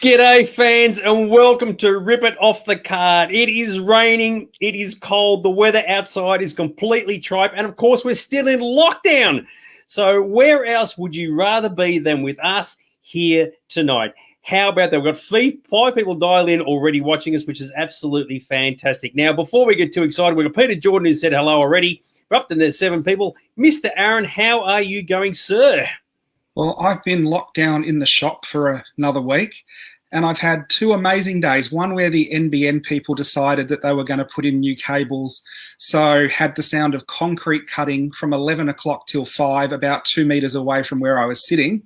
G'day fans and welcome to Rip It Off the Card. It is raining, it is cold, the weather outside is completely tripe, and of course we're still in lockdown. So where else would you rather be than with us here tonight? How about that? We've got five people dialed in already watching us, which is absolutely fantastic. Now, before we get too excited, we've got Peter Jordan who said hello already. We're up to the 7 people. Mr. Aaron, how are you going, sir? Well, I've been locked down in the shop for another week, and I've had 2 amazing days. One where the NBN people decided that they were going to put in new cables, so had the sound of concrete cutting from 11 o'clock till 5, about 2 metres away from where I was sitting.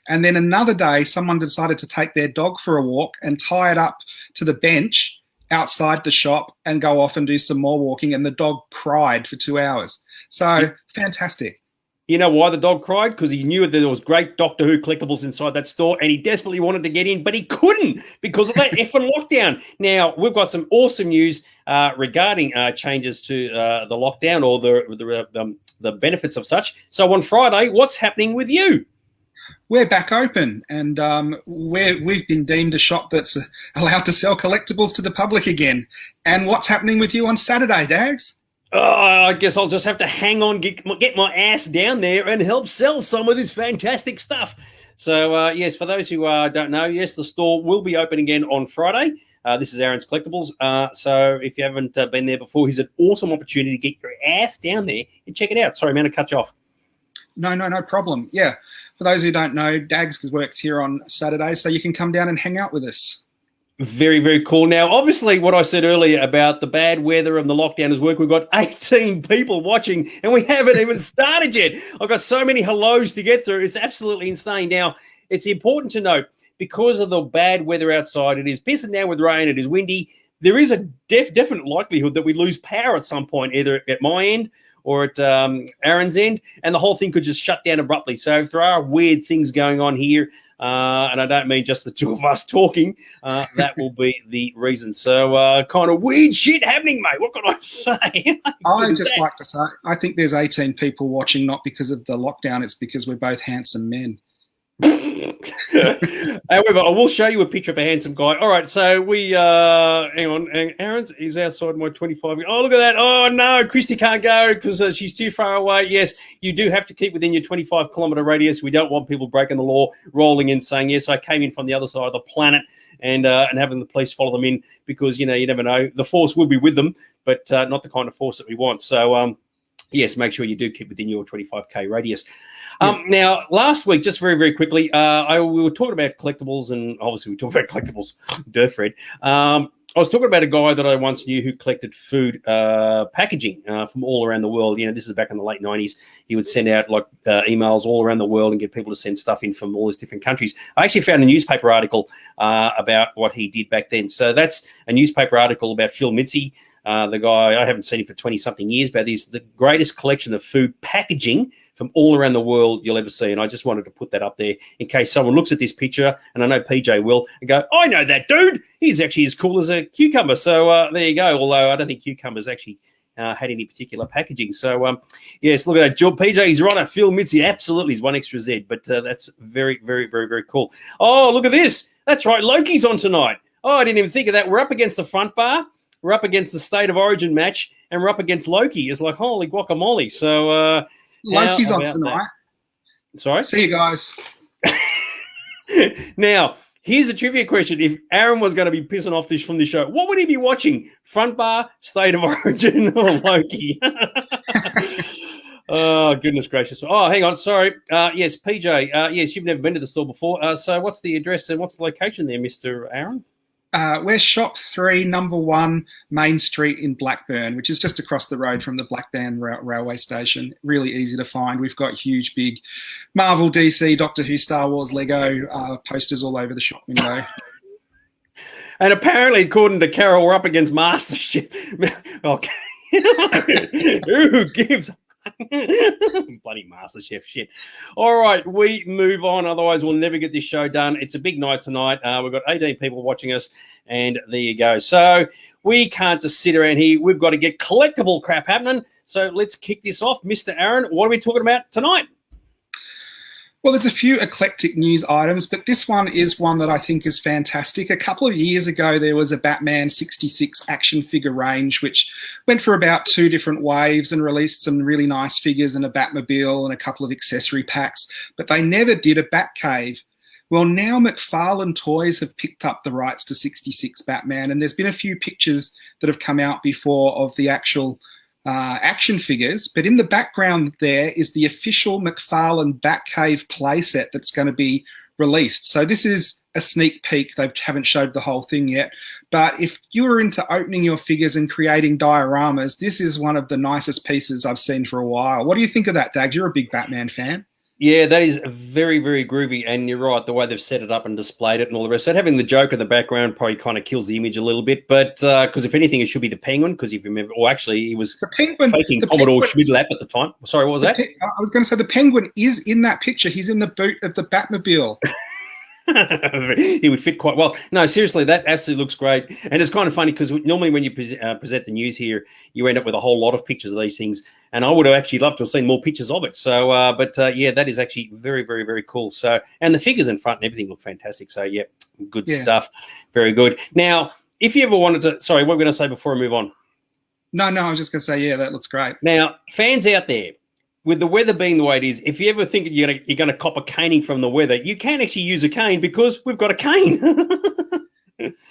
And then another day, someone decided to take their dog for a walk and tie it up to the bench outside the shop and go off and do some more walking, and the dog cried for 2 hours. So, fantastic. You know why the dog cried? Because he knew that there was great Doctor Who collectibles inside that store and he desperately wanted to get in, but he couldn't because of that effing lockdown. Now, we've got some awesome news regarding changes to the lockdown or the benefits of such. So on Friday, what's happening with you? We're back open, and we've been deemed a shop that's allowed to sell collectibles to the public again. And what's happening with you on Saturday, Dags? I guess I'll just have to hang on, get my ass down there and help sell some of this fantastic stuff. So, yes, for those who don't know, yes, the store will be open again on Friday. This is Aaron's Collectibles. So if you haven't been there before, here's an awesome opportunity to get your ass down there and check it out. Sorry, man, to cut you off. No problem. Yeah, for those who don't know, Dags works here on Saturday, so you can come down and hang out with us. Very, very cool. Now, obviously, what I said earlier about the bad weather and the lockdown is work. We've got 18 people watching, and we haven't even started yet. I've got so many hellos to get through. It's absolutely insane. Now, it's important to note, because of the bad weather outside, it is pissing down with rain, it is windy, there is a definite likelihood that we lose power at some point, either at my end or at Aaron's end, and the whole thing could just shut down abruptly. So if there are weird things going on here, and I don't mean just the two of us talking, that will be the reason. So kind of weird shit happening, mate. What can I say? I just like to say, I think there's 18 people watching, not because of the lockdown, it's because we're both handsome men. However, I will show you a picture of a handsome guy. All right, so we hang on. Aaron's is outside my 25. Oh, look at that. Oh no, Christy can't go because she's too far away. Yes, you do have to keep within your 25-kilometer radius. We don't want people breaking the law, rolling in, saying yes, I came in from the other side of the planet, and having the police follow them in, because you never know. The force will be with them, but not the kind of force that we want. So yes, make sure you do keep within your 25K radius. Now, last week, just very, very quickly, we were talking about collectibles, and obviously we talked about collectibles, Fred. I was talking about a guy that I once knew who collected food packaging from all around the world. This is back in the late 90s. He would send out emails all around the world and get people to send stuff in from all these different countries. I actually found a newspaper article about what he did back then. So that's a newspaper article about Phil Mitzi, the guy, I haven't seen him for 20-something years, but he's the greatest collection of food packaging from all around the world you'll ever see. And I just wanted to put that up there in case someone looks at this picture, and I know PJ will, and go, I know that dude. He's actually as cool as a cucumber. So there you go, although I don't think cucumbers actually had any particular packaging. So, yes, look at that. PJ, he's right. Phil Mitzi, absolutely, he's one extra Z, but that's very, very, very, very cool. Oh, look at this. That's right, Loki's on tonight. Oh, I didn't even think of that. We're up against the front bar. We're up against the State of Origin match, and we're up against Loki. It's like, holy guacamole. So Loki's on tonight. That? Sorry? See you guys. Now, here's a trivia question. If Aaron was going to be pissing off from this show, what would he be watching? Front bar, State of Origin, or Loki? Oh, goodness gracious. Oh, hang on. Sorry. Yes, PJ. Yes, you've never been to the store before. So what's the address and what's the location there, Mr. Aaron? We're Shop 3, number 1, Main Street in Blackburn, which is just across the road from the Blackburn railway station. Really easy to find. We've got huge, big Marvel, DC, Doctor Who, Star Wars, Lego posters all over the shop window. And apparently, according to Carol, we're up against MasterChef. Okay. Who gives bloody MasterChef shit. All right, we move on. Otherwise, we'll never get this show done. It's a big night tonight. We've got 18 people watching us, and there you go. So we can't just sit around here. We've got to get collectible crap happening. So let's kick this off. Mr. Aaron, what are we talking about tonight? Well, there's a few eclectic news items, but this one is one that I think is fantastic. A couple of years ago, there was a Batman 66 action figure range, which went for about 2 different waves and released some really nice figures and a Batmobile and a couple of accessory packs, but they never did a Batcave. Well, now McFarlane Toys have picked up the rights to 66 Batman, and there's been a few pictures that have come out before of the actual action figures, but in the background there is the official McFarlane Batcave playset that's going to be released. So this is a sneak peek. They haven't showed the whole thing yet, but if you were into opening your figures and creating dioramas, this is one of the nicest pieces I've seen for a while. What do you think of that, Dags? You're a big Batman fan. Yeah, that is very, very groovy, and you're right, the way they've set it up and displayed it and all the rest. So having the Joker in the background probably kind of kills the image a little bit, but because if anything, it should be the Penguin, because if you remember, or actually, he was faking Commodore Schmidlap at the time. Sorry, what was that? I was going to say the Penguin is in that picture. He's in the boot of the Batmobile. He would fit quite well. No, seriously, that absolutely looks great. And it's kind of funny because normally when you present the news here, you end up with a whole lot of pictures of these things. And I would have actually loved to have seen more pictures of it. So, yeah, that is actually very, very, very cool. So, and the figures in front and everything look fantastic. So, yeah, good stuff. Very good. Now, if you ever wanted to, sorry, what were we going to say before I move on? No, I was just going to say, yeah, that looks great. Now, fans out there, with the weather being the way it is, if you ever think you're going to cop a caning from the weather, you can actually use a cane because we've got a cane.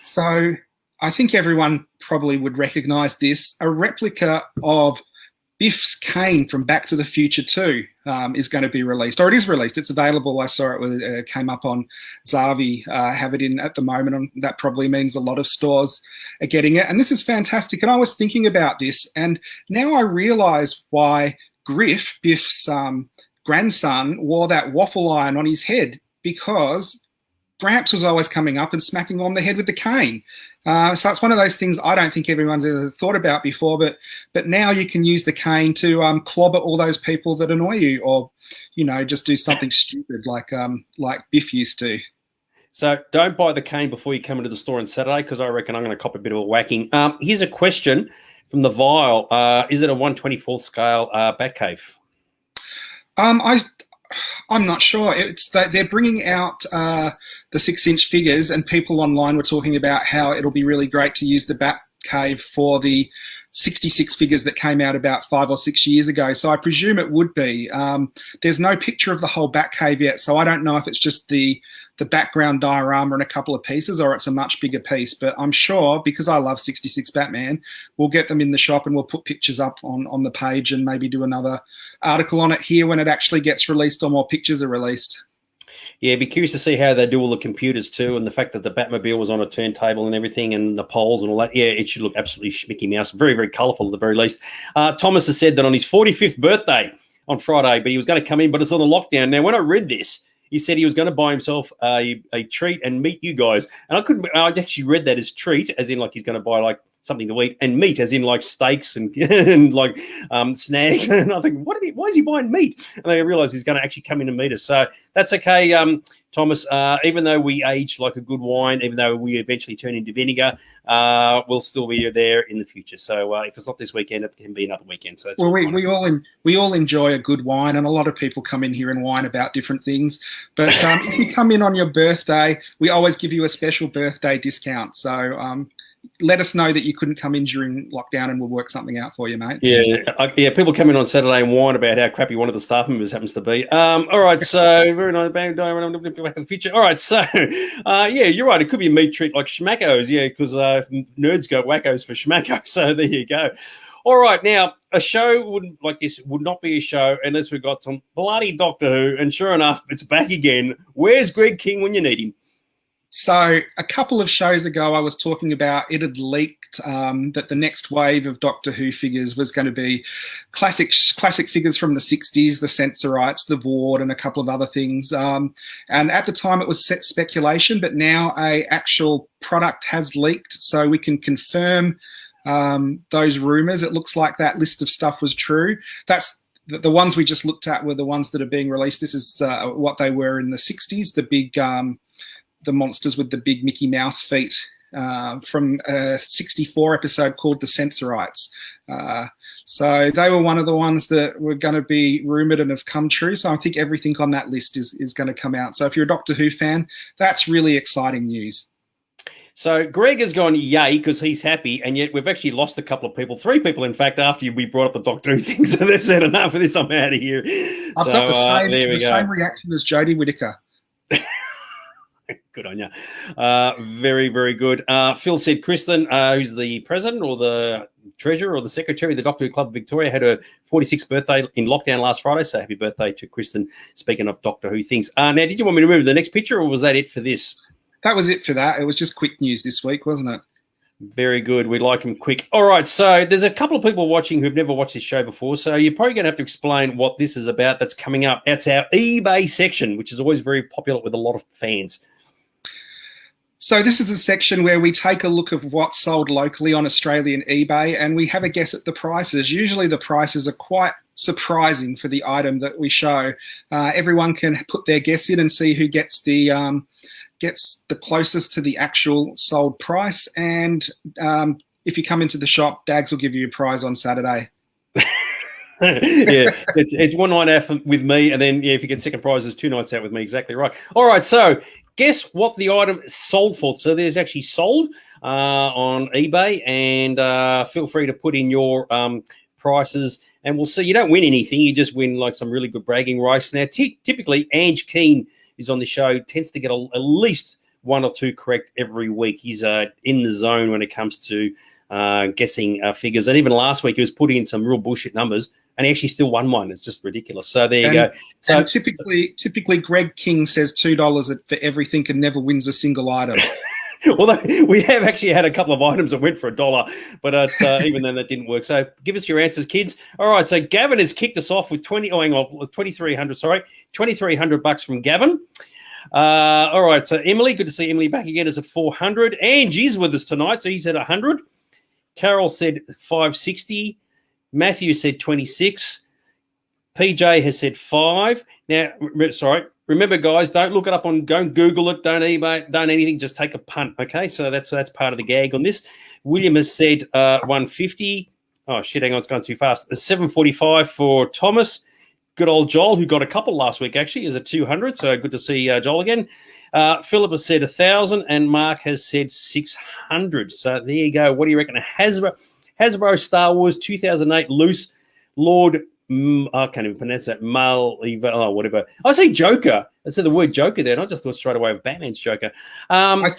So I think everyone probably would recognise this. A replica of Biff's cane from Back to the Future 2 is going to be released, or it is released. It's available. I saw it came up on Zavi, have it in at the moment. And that probably means a lot of stores are getting it. And this is fantastic. And I was thinking about this, and now I realise why Griff, Biff's grandson, wore that waffle iron on his head, because Gramps was always coming up and smacking him on the head with the cane. So it's one of those things I don't think everyone's ever thought about before, but now you can use the cane to clobber all those people that annoy you, or, you know, just do something stupid like Biff used to. So don't buy the cane before you come into the store on Saturday, because I reckon I'm going to cop a bit of a whacking. Here's a question from the Vial. Is it a 1/24th scale Batcave? I'm not sure. It's that they're bringing out the 6-inch figures, and people online were talking about how it'll be really great to use the Batcave for the 66 figures that came out about 5 or 6 years ago. So I presume it would be. There's no picture of the whole Batcave yet, so I don't know if it's just the background diorama and a couple of pieces, or it's a much bigger piece. But I'm sure, because I love 66 Batman, we'll get them in the shop and we'll put pictures up on the page and maybe do another article on it here when it actually gets released or more pictures are released. Yeah, be curious to see how they do all the computers too, and the fact that the Batmobile was on a turntable and everything, and the poles and all that. Yeah, it should look absolutely schmicky mouse. Very, very colourful at the very least. Thomas has said that on his 45th birthday on Friday, but he was going to come in, but it's on a lockdown. Now, when I read this, he said he was going to buy himself a treat and meet you guys. And I actually read that as treat, as in like he's going to buy like something to eat, and meat as in like steaks and, and like snags. And I think, why is he buying meat? And then I realized he's going to actually come in and meet us. So that's okay, Thomas. Even though we age like a good wine, even though we eventually turn into vinegar, we'll still be there in the future. So if it's not this weekend, it can be another weekend. So well, we all enjoy a good wine, and a lot of people come in here and whine about different things. But if you come in on your birthday, we always give you a special birthday discount. So let us know that you couldn't come in during lockdown, and we'll work something out for you, mate. Yeah. People come in on Saturday and whine about how crappy one of the staff members happens to be. All right, so very nice. Back in the future. All right, so yeah, you're right. It could be a meat treat like Schmackos, yeah, because nerds go wackos for Schmacko. So there you go. All right, now a show like this would not be a show unless we got some bloody Doctor Who, and sure enough, it's back again. Where's Greg King when you need him? So a couple of shows ago, I was talking about it had leaked that the next wave of Doctor Who figures was going to be classic figures from the 60s, the Sensorites, the Vord, and a couple of other things. And at the time, it was speculation, but now a actual product has leaked, so we can confirm those rumours. It looks like that list of stuff was true. That's the ones we just looked at were the ones that are being released. This is what they were in the 60s, the big the monsters with the big Mickey Mouse feet from a 64 episode called The Sensorites. So they were one of the ones that were going to be rumoured and have come true. So I think everything on that list is going to come out. So if you're a Doctor Who fan, that's really exciting news. So Greg has gone yay because he's happy, and yet we've actually lost a couple of people, 3 people in fact, after we brought up the Doctor Who thing. So they've said enough of this, I'm out of here. I've got the same reaction as Jodie Whittaker. Good on you. Very, very good. Phil said Kristen, who's the president or the treasurer or the secretary of the Doctor Who Club of Victoria, had her 46th birthday in lockdown last Friday. So happy birthday to Kristen, speaking of Doctor Who things. Now, did you want me to move to the next picture, or was that it for this? That was it for that. It was just quick news this week, wasn't it? Very good. We like them quick. All right. So there's a couple of people watching who've never watched this show before. So you're probably going to have to explain what this is about that's coming up. That's our eBay section, which is always very popular with a lot of fans. So this is a section where we take a look of what's sold locally on Australian eBay, and we have a guess at the prices. Usually the prices are quite surprising for the item that we show. Everyone can put their guess in and see who gets the closest to the actual sold price. And if you come into the shop, Dags will give you a prize on Saturday. Yeah, it's one night out with me, and then if you get second prize, it's 2 nights out with me. Exactly right. All right, so guess what the item sold for. So there's actually sold on eBay, and feel free to put in your prices, and we'll see. You don't win anything, you just win like some really good bragging rights. Now, typically, Ange Keane is on the show, tends to get at least 1 or 2 correct every week. He's in the zone when it comes to guessing figures, and even last week he was putting in some real bullshit numbers, and he actually still won one. It's just ridiculous. So there you go. So and typically Greg King says $2 for everything and never wins a single item. Well, we have actually had a couple of items that went for $1, but even then that didn't work. So give us your answers, kids. All right, so Gavin has kicked us off with $2,300 from Gavin. All right, so Emily, good to see Emily back again, is at 400. Angie's with us tonight, so he's at 100. Carol said 560. Matthew said 26. PJ has said 5. Now, remember, guys, don't look it up don't Google it, don't eBay, don't anything, just take a punt, okay? So that's part of the gag on this. William has said 150. Oh, shit, hang on, it's going too fast. 745 for Thomas. Good old Joel, who got a couple last week, actually, is at 200, so good to see Joel again. Philip has said 1,000, and Mark has said 600. So there you go. What do you reckon? Hasbro Star Wars 2008 loose Lord, I can't even pronounce that, whatever. I say Joker. I said the word Joker there, and I just thought straight away of Batman's Joker. Mark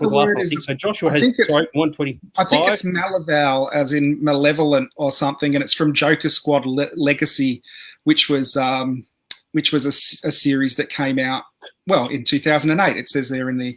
was last, I think. So Joshua has, 125. I think it's Malaval, as in malevolent or something, and it's from Joker Squad Legacy, which was a series that came out, well, in 2008. It says there in the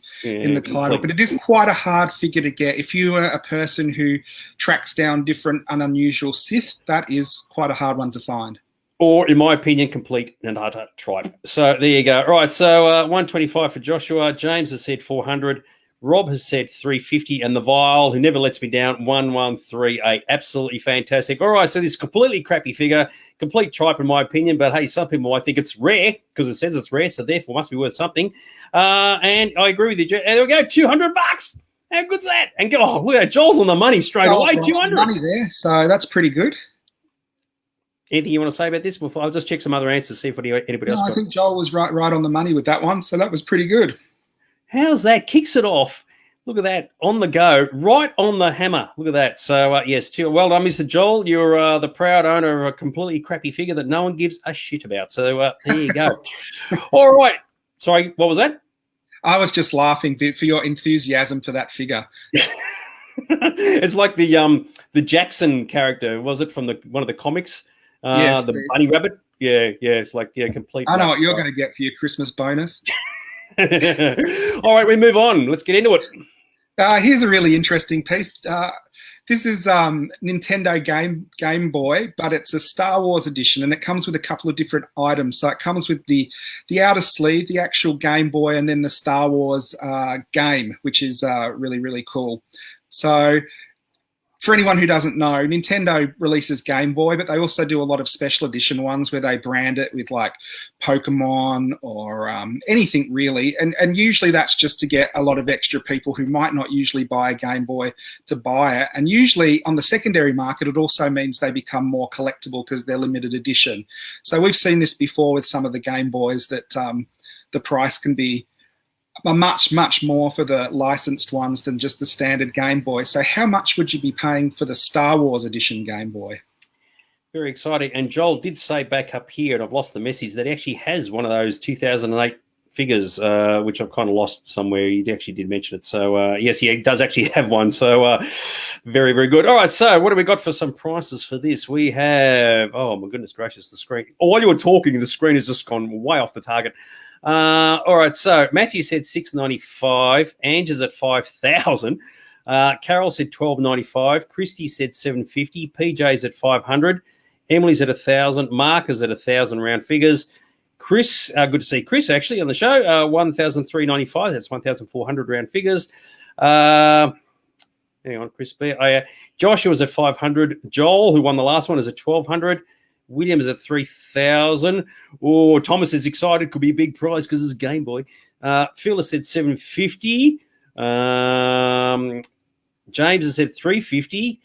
title, but it is quite a hard figure to get. If you are a person who tracks down different and unusual Sith, that is quite a hard one to find. Or, in my opinion, complete and utter tripe. So there you go. All right, so 125 for Joshua. James has said 400. Rob has said 350, and the Vial, who never lets me down, 1138. Absolutely fantastic. All right, so this completely crappy figure, complete tripe in my opinion, but hey, some people might think it's rare because it says it's rare, so therefore must be worth something. And I agree with you. And there we go, $200. How good's that? And look at that, Joel's on the money straight away, 200. Money there, so that's pretty good. Anything you want to say about this? I'll just check some other answers, see if anybody else got. I think Joel was right on the money with that one, so that was pretty good. How's that? Kicks it off. Look at that. On the go. Right on the hammer. Look at that. So, yes, well done, Mr. Joel. You're the proud owner of a completely crappy figure that no one gives a shit about. So, there you go. All right. Sorry, what was that? I was just laughing for your enthusiasm for that figure. It's like the Jackson character, was it, from one of the comics? Yes, the bunny rabbit? Yeah, it's like, complete. I know what you're going to get for your Christmas bonus. All right, we move on. Let's get into it. Here's a really interesting piece. This is Nintendo Game Boy, but it's a Star Wars edition, and it comes with a couple of different items. So it comes with the outer sleeve, the actual Game Boy, and then the Star Wars game, which is really, really cool. So for anyone who doesn't know, Nintendo releases Game Boy, but they also do a lot of special edition ones where they brand it with like Pokemon or anything really. And usually that's just to get a lot of extra people who might not usually buy a Game Boy to buy it. And usually on the secondary market, it also means they become more collectible because they're limited edition. So we've seen this before with some of the Game Boys that the price can be much more for the licensed ones than just the standard Game Boy. So how much would you be paying for the Star Wars edition Game Boy? Very exciting. And Joel did say back up here, and I've lost the message, that he actually has one of those 2008 figures, which I've kind of lost somewhere. He actually did mention it. So, yes, he does actually have one. So, very, very good. All right, so what have we got for some prices for this? We have, oh, my goodness gracious, the screen. While you were talking, the screen has just gone way off the target. All right, so Matthew said $6.95. Ange is at $5,000. Carol said $12.95. Christy said $7.50. PJ's at $500. Emily's at $1,000. Mark is at $1,000 round figures. Chris, good to see Chris actually on the show. $1,395. That's 1,400 round figures. Hang on, Chris B. Joshua's at $500. Joel, who won the last one, is at $1,200. Williams at $3,000. Oh, Thomas is excited. Could be a big prize because it's Game Boy. Phyllis said $750. James has said $350.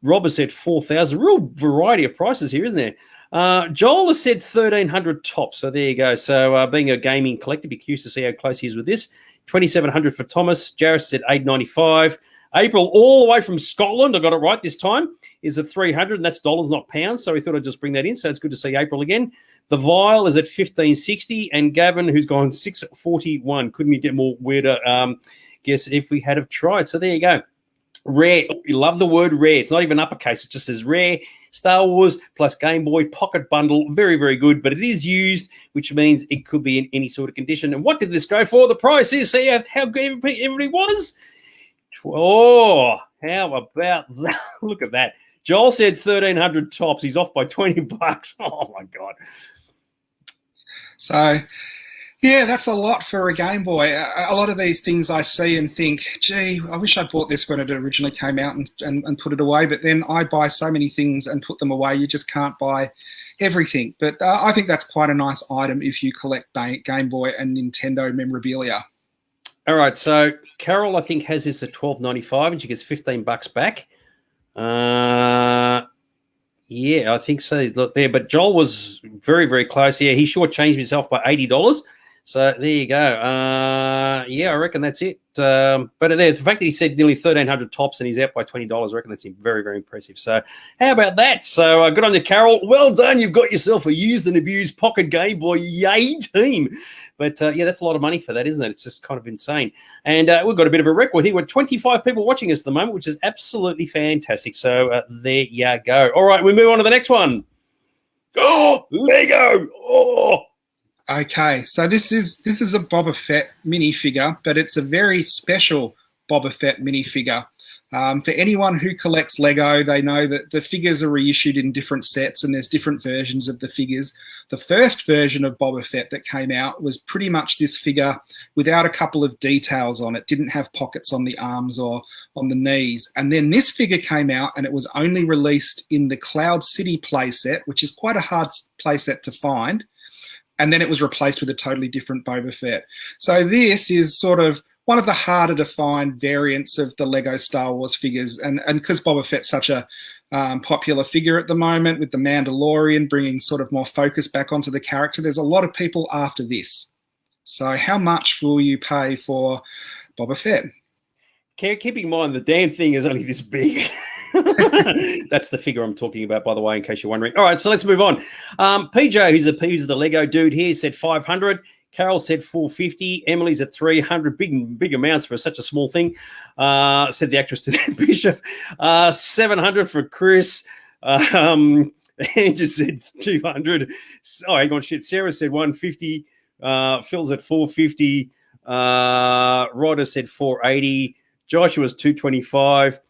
Rob has said $4,000. Real variety of prices here, isn't there? Joel has said $1,300 top. So there you go. So being a gaming collector, be curious to see how close he is with this. $2,700 for Thomas. Jarrett said $895. April, all the way from Scotland, I got it right this time, is at $300, and that's dollars, not pounds. So we thought I'd just bring that in. So it's good to see April again. The Vial is at $1,560, and Gavin, who's gone $641. Couldn't you get more weirder? Guess if we had have tried. So there you go. Rare. You love the word rare. It's not even uppercase. It just says rare. Star Wars plus Game Boy pocket bundle. Very, very good. But it is used, which means it could be in any sort of condition. And what did this go for? The price is, see how good everybody was? Oh, how about that? Look at that. Joel said 1,300 tops. He's off by $20. Oh, my God. So, yeah, that's a lot for a Game Boy. A lot of these things I see and think, gee, I wish I bought this when it originally came out and put it away. But then I buy so many things and put them away. You just can't buy everything. But I think that's quite a nice item if you collect Game Boy and Nintendo memorabilia. All right, so Carol, I think, has this at $12.95, and she gets $15 back. Yeah, I think so. Look there, but Joel was very, very close. Yeah, he shortchanged himself by $80. So there you go. Yeah, I reckon that's it. But the fact that he said nearly 1,300 tops and he's out by $20, I reckon that's very, very impressive. So how about that? So good on you, Carol. Well done. You've got yourself a used and abused pocket Game Boy. Yay, team. But, yeah, that's a lot of money for that, isn't it? It's just kind of insane. And we've got a bit of a record here. We're 25 people watching us at the moment, which is absolutely fantastic. So there you go. All right, we move on to the next one. Oh, Lego. Oh. Okay, so this is a Boba Fett minifigure, but it's a very special Boba Fett minifigure. For anyone who collects Lego, they know that the figures are reissued in different sets and there's different versions of the figures. The first version of Boba Fett that came out was pretty much this figure without a couple of details on it. Didn't have pockets on the arms or on the knees. And then this figure came out and it was only released in the Cloud City playset, which is quite a hard playset to find. And then it was replaced with a totally different Boba Fett. So this is sort of one of the harder to find variants of the Lego Star Wars figures. And because Boba Fett's such a popular figure at the moment with The Mandalorian bringing sort of more focus back onto the character, there's a lot of people after this. So how much will you pay for Boba Fett? Keeping in mind, the damn thing is only this big. That's the figure I'm talking about, by the way, in case you're wondering. All right, so let's move on. PJ, who's the Lego dude here, said 500. Carol said 450. Emily's at 300. Big amounts for such a small thing. Said the actress to the Bishop. 700 for Chris. Andrew said 200. Oh, hang on, shit. Sarah said 150. Phil's at 450. Rodder said 480. Joshua's 225.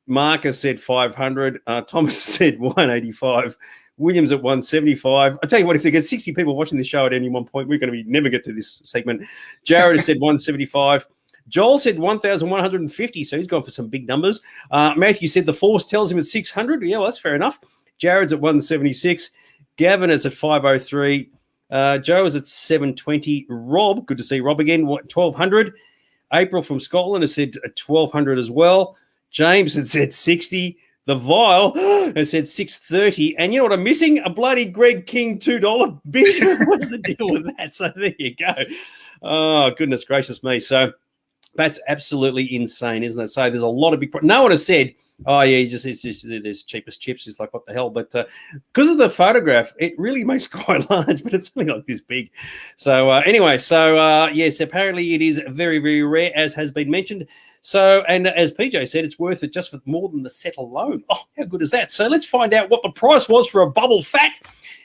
Marcus said 500. Thomas said 185. Williams at 175. I tell you what, if we get 60 people watching this show at any one point, we're going to never get to this segment. Jared said 175. Joel said 1,150, so he's gone for some big numbers. Matthew said the force tells him it's 600. Yeah, well, that's fair enough. Jared's at 176. Gavin is at 503. Joe is at 720. Rob, good to see Rob again, 1,200. April from Scotland has said 1,200 as well. James has said 60. The Vial has said 630. And you know what I'm missing? A bloody Greg King $2 bid. What's the deal with that? So there you go. Oh, goodness gracious me. So that's absolutely insane, isn't it? So there's a lot of big... No one has said, oh, yeah, it's just there's cheapest chips. It's like, what the hell? But because of the photograph, it really makes quite large, but it's only like this big. So anyway, yes, apparently it is very, very rare, as has been mentioned. So, and as PJ said, it's worth it just for more than the set alone. Oh, how good is that? So let's find out what the price was for a bubble fat.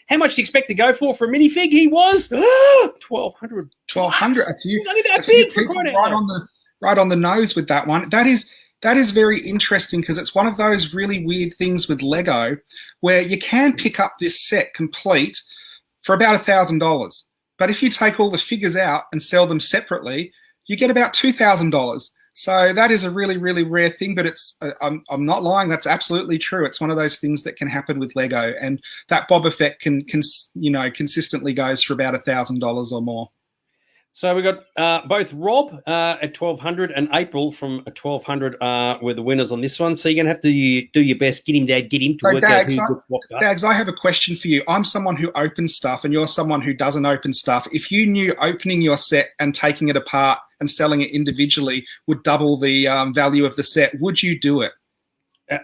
How much do you expect to go for a minifig? He was $1,200. $1,200. He's only that big for crying out loud. Right on the nose with that one. That is very interesting because it's one of those really weird things with Lego where you can pick up this set complete for about $1,000. But if you take all the figures out and sell them separately, you get about $2,000. So that is a really, really rare thing, but it's I'm not lying. That's absolutely true. It's one of those things that can happen with Lego, and that Boba Fett can consistently goes for about $1,000 or more. So we got both Rob at 1,200 and April from 1,200 were the winners on this one. So you're going to have to do your best. Get him, Dad. Get him to work out who gets what. Dags, I have a question for you. I'm someone who opens stuff and you're someone who doesn't open stuff. If you knew opening your set and taking it apart and selling it individually would double the value of the set, would you do it?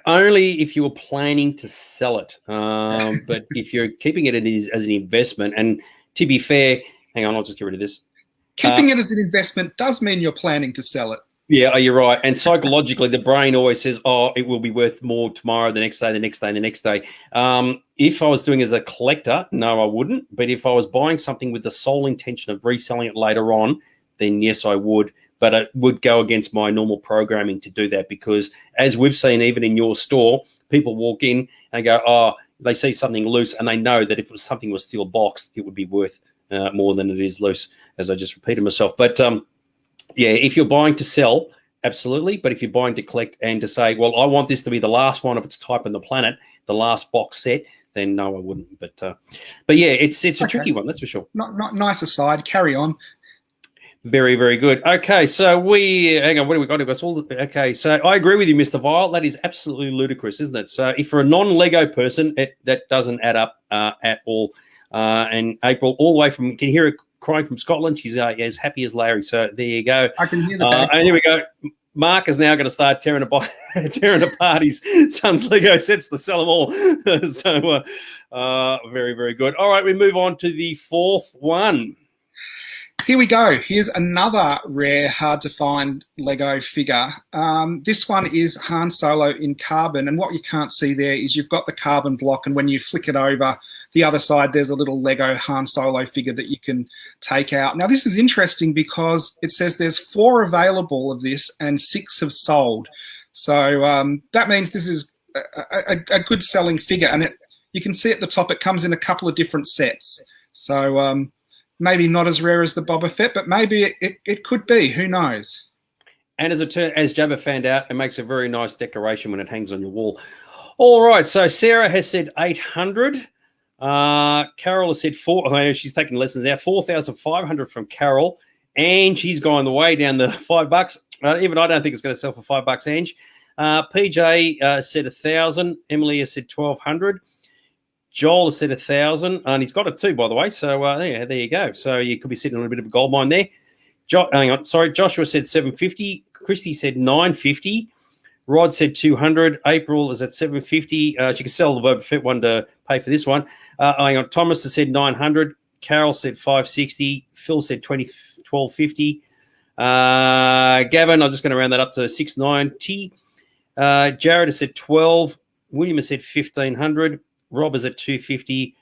Only if you were planning to sell it. But if you're keeping it as an investment, and to be fair, hang on, I'll just get rid of this. Keeping it as an investment does mean you're planning to sell it. Yeah, you're right. And psychologically, the brain always says, oh, it will be worth more tomorrow, the next day, the next day, the next day. If I was doing it as a collector, no, I wouldn't. But if I was buying something with the sole intention of reselling it later on, then yes, I would. But it would go against my normal programming to do that because, as we've seen even in your store, people walk in and go, oh, they see something loose and they know that if something was still boxed, it would be worth more than it is loose, as I just repeated myself. But yeah, if you're buying to sell, absolutely. But if you're buying to collect and to say, well, I want this to be the last one of its type on the planet, the last box set, then no, I wouldn't. But yeah, it's a tricky one, that's for sure. Not nice aside. Carry on. Very, very good. Okay, so hang on, what do we got? Okay, so I agree with you, Mr. Vile. That is absolutely ludicrous, isn't it? So if for a non-Lego person, that doesn't add up at all. And April, all the way from, can you hear her crying from Scotland? She's as happy as Larry. So there you go. I can hear the back. And here we go. Mark is now going to start tearing apart his son's Lego sets to sell them all. So very, very good. All right, we move on to the fourth one. Here we go. Here's another rare, hard-to-find Lego figure. This one is Han Solo in carbon, and what you can't see there is you've got the carbon block, and when you flick it over, the other side, there's a little Lego Han Solo figure that you can take out. Now, this is interesting because it says there's 4 available of this and 6 have sold. So that means this is a good selling figure, and you can see at the top it comes in a couple of different sets. So maybe not as rare as the Boba Fett, but maybe it could be. Who knows? And as Jabba found out, it makes a very nice decoration when it hangs on your wall. All right, so Sarah has said 800. Carol has said she's taking lessons now. 4,500 from Carol, and she's gone the way down to $5. Even I don't think it's going to sell for $5, Ange. PJ said 1,000. Emily has said 1,200. Joel has said 1,000, and he's got it too, by the way. So there you go. So you could be sitting on a bit of a gold mine there. Joshua said 750. Christy said 950. Rod said 200. April is at 750. She can sell the Boba Fett one to pay for this one. Thomas has said 900. Carol said 560. Phil said 1250. Gavin, I'm just going to round that up to 690. Jared has said 12. William has said 1,500. Rob is at 250.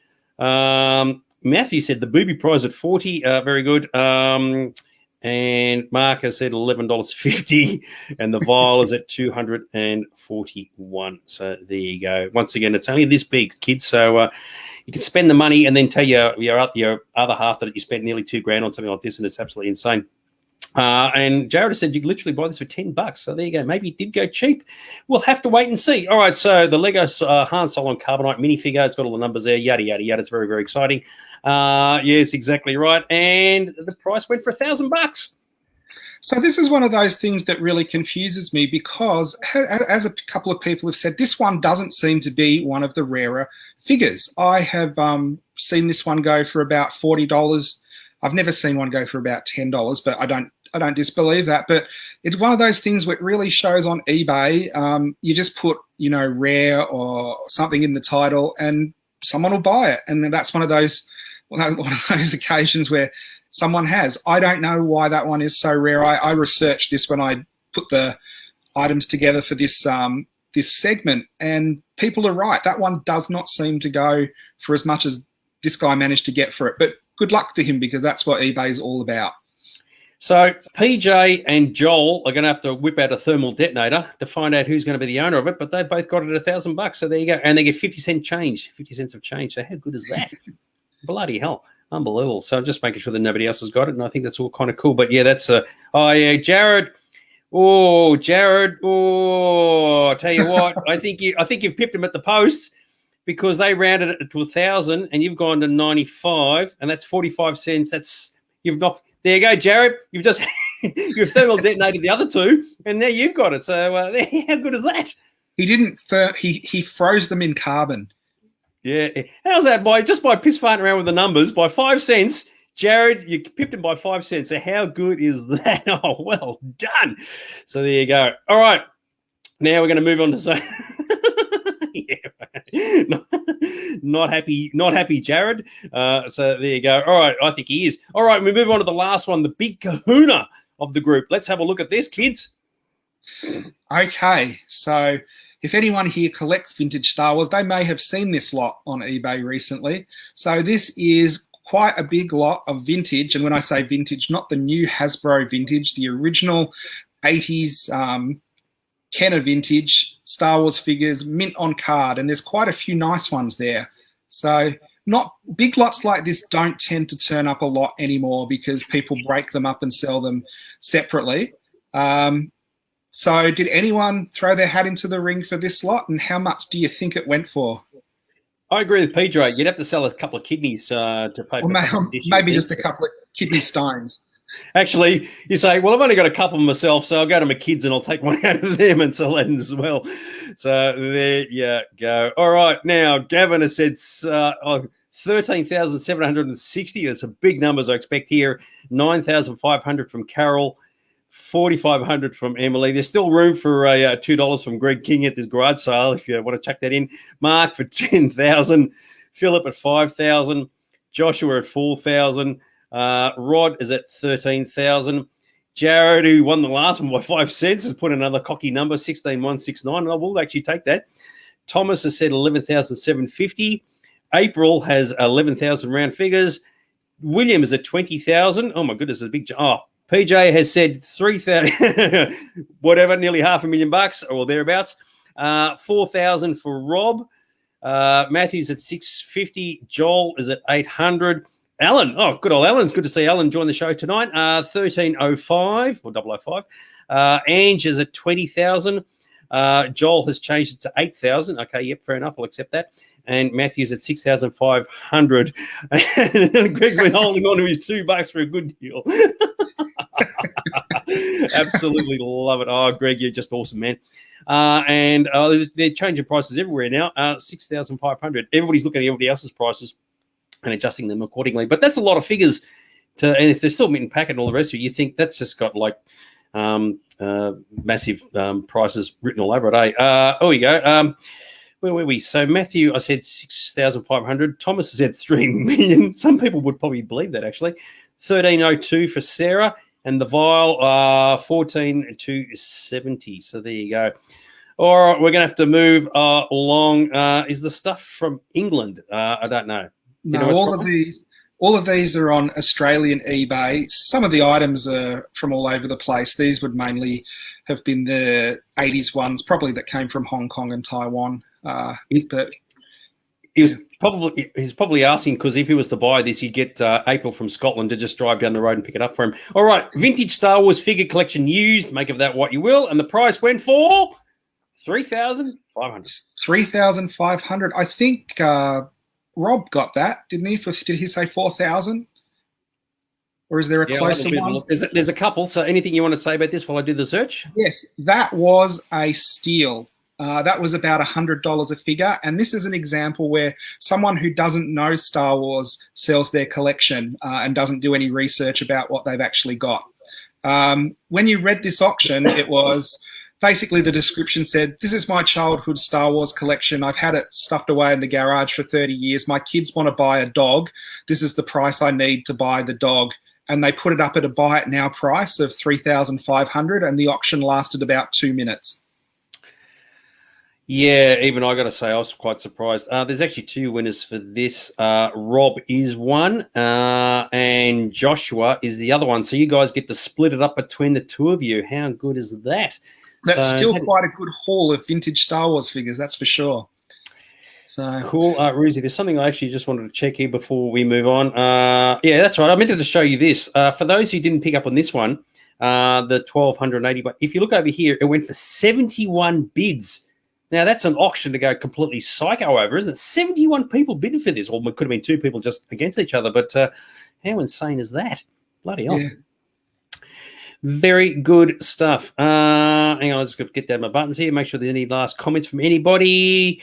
Matthew said the booby prize at 40. Very good. And Mark has said $11.50, and the vial is at 241. So there you go. Once again, it's only this big, kids. So you can spend the money and then tell your other half that you spent nearly $2,000 on something like this, and it's absolutely insane. And Jared said you could literally buy this for $10. So there you go. Maybe it did go cheap. We'll have to wait and see. All right. So the Lego Han Solo and Carbonite minifigure, it's got all the numbers there. Yada, yada, yada. It's very, very exciting. Yes, exactly right. And the price went for $1,000. So this is one of those things that really confuses me because, as a couple of people have said, this one doesn't seem to be one of the rarer figures. I have seen this one go for about $40. I've never seen one go for about $10, but I don't disbelieve that. But it's one of those things where it really shows on eBay. You just put, rare or something in the title, and someone will buy it. And then that's one of those occasions where someone has. I don't know why that one is so rare. I researched this when I put the items together for this this segment, and people are right. That one does not seem to go for as much as this guy managed to get for it. But good luck to him, because that's what eBay is all about. So PJ and Joel are going to have to whip out a thermal detonator to find out who's going to be the owner of it, but they both got it at $1,000. So there you go. And they get 50 cents of change. So how good is that? Bloody hell. Unbelievable. So I'm just making sure that nobody else has got it, and I think that's all kind of cool. But yeah, that's Jared. Oh, Jared. Oh, I'll tell you what, I think you've pipped him at the post, because they rounded it to 1,000 and you've gone to 95, and that's 45 cents. There you go, Jared. You've just you've thermal detonated the other two, and now you've got it. So how good is that? He didn't. He froze them in carbon. Yeah, how's that? By piss farting around with the numbers, by 5 cents, Jared, you pipped him by 5 cents. So how good is that? Oh, well done. So there you go. All right, now we're going to move on to yeah, not happy, Jared. So there you go. All right, I think he is. All right, we move on to the last one, the big kahuna of the group. Let's have a look at this, kids. Okay, so if anyone here collects vintage Star Wars, they may have seen this lot on eBay recently. So this is quite a big lot of vintage. And when I say vintage, not the new Hasbro vintage, the original 80s Kenner vintage Star Wars figures, mint on card. And there's quite a few nice ones there. So not big lots like this don't tend to turn up a lot anymore, because people break them up and sell them separately. So did anyone throw their hat into the ring for this lot, and how much do you think it went for? I agree with PJ. You'd have to sell a couple of kidneys to pay for maybe just a couple of kidney stones. Actually, you say, well, I've only got a couple myself, so I'll go to my kids and I'll take one out of them and sell that as well. So there you go. All right, now Gavin has said 13,760. That's a big numbers I expect here. 9,500 from Carol. 4,500 from Emily. There's still room for a $2 from Greg King at the garage sale if you want to chuck that in. Mark for 10,000. Philip at 5,000. Joshua at 4,000. Rod is at 13,000. Jared, who won the last one by 5 cents, has put another cocky number, 16,169. I will actually take that. Thomas has said 11,750. April has 11,000 round figures. William is at 20,000. Oh my goodness, it's a big. PJ has said 3,000, whatever, nearly $500,000 or thereabouts. 4,000 for Rob. Matthew's at 650. Joel is at 800. Alan, oh, good old Alan. It's good to see Alan join the show tonight. 1305 or 005. Ange is at 20,000. Joel has changed it to 8,000. Okay, yep, fair enough. I'll accept that. And Matthew's at 6,500. And Greg's been holding on to his $2 for a good deal. Absolutely love it. Oh, Greg, you're just awesome, man. And they're changing prices everywhere now. 6,500. Everybody's looking at everybody else's prices and adjusting them accordingly. But that's a lot of figures. And if they're still mint and packet and all the rest of it, you think that's just got like massive prices written all over it. Eh? Oh, we go. Where were we? So Matthew, I said 6,500. Thomas said 3 million. Some people would probably believe that, actually. 1,302 for Sarah. And the vial, 14,270. So there you go. All right, we're going to have to move along. Is the stuff from England? I don't know. No, all of these are on Australian eBay. Some of the items are from all over the place. These would mainly have been the 80s ones, probably that came from Hong Kong and Taiwan. But is he's probably asking because if he was to buy this, he'd get April from Scotland to just drive down the road and pick it up for him. All right, vintage Star Wars figure collection used. Make of that what you will. And the price went for $3,500. 3,500. I think Rob got that, didn't he? Did he say 4,000? Or is there a closer one? There's a couple. So anything you want to say about this while I do the search? Yes, that was a steal. That was about $100 a figure. And this is an example where someone who doesn't know Star Wars sells their collection and doesn't do any research about what they've actually got. When you read this auction, it was basically the description said, this is my childhood Star Wars collection. I've had it stuffed away in the garage for 30 years. My kids want to buy a dog. This is the price I need to buy the dog. And they put it up at a buy it now price of $3,500, and the auction lasted about 2 minutes. Yeah, even I got to say, I was quite surprised. There's actually two winners for this. Rob is one, and Joshua is the other one. So you guys get to split it up between the two of you. How good is that? That's still quite a good haul of vintage Star Wars figures, that's for sure. So cool, Ruzi. There's something I actually just wanted to check here before we move on. Yeah, that's right. I meant to show you this. For those who didn't pick up on this one, the 1,280. But if you look over here, it went for 71 bids. Now that's an auction to go completely psycho over, isn't it? 71 people bid for this, or it could have been two people just against each other. But how insane is that? Bloody hell. Yeah. Very good stuff. Hang on, I'll just get down my buttons here. Make sure there's any last comments from anybody.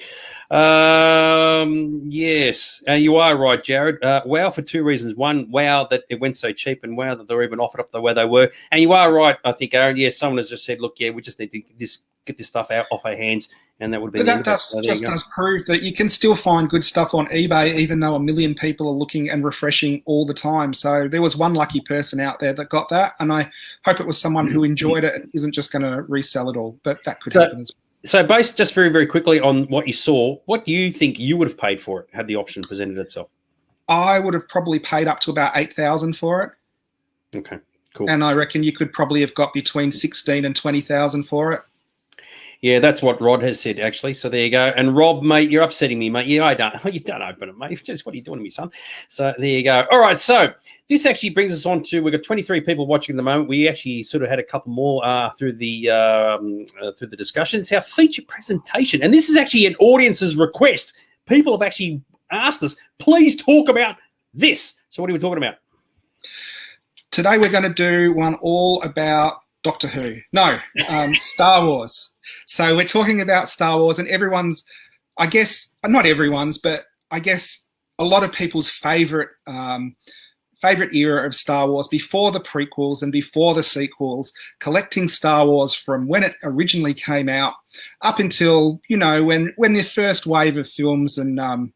Yes, you are right, Jared. Wow, for two reasons. One, wow that it went so cheap, and wow that they were even offered up the way they were. And you are right, I think, Aaron. Yeah, someone has just said, look, yeah, we just need to get this stuff out off our hands, and that would be. But that does prove that you can still find good stuff on eBay, even though 1 million people are looking and refreshing all the time. So there was one lucky person out there that got that, and I hope it was someone who enjoyed it and isn't just going to resell it all. But that could happen as well. So based just very, very quickly on what you saw, what do you think you would have paid for it had the option presented itself? I would have probably paid up to about $8,000 for it. Okay, cool. And I reckon you could probably have got between $16,000 and $20,000 for it. Yeah, that's what Rod has said, actually. So there you go. And Rob, mate, you're upsetting me, mate. Yeah, you don't open it, mate. Just what are you doing to me, son? So there you go. All right, so this actually brings us on to, we've got 23 people watching at the moment. We actually sort of had a couple more through the discussion. It's our feature presentation. And this is actually an audience's request. People have actually asked us, please talk about this. So what are we talking about? Today we're going to do one all about Doctor Who. No, Star Wars. So we're talking about Star Wars, and everyone's, I guess, not everyone's, but I guess a lot of people's favorite era of Star Wars before the prequels and before the sequels, collecting Star Wars from when it originally came out up until, you know, when the first wave of films and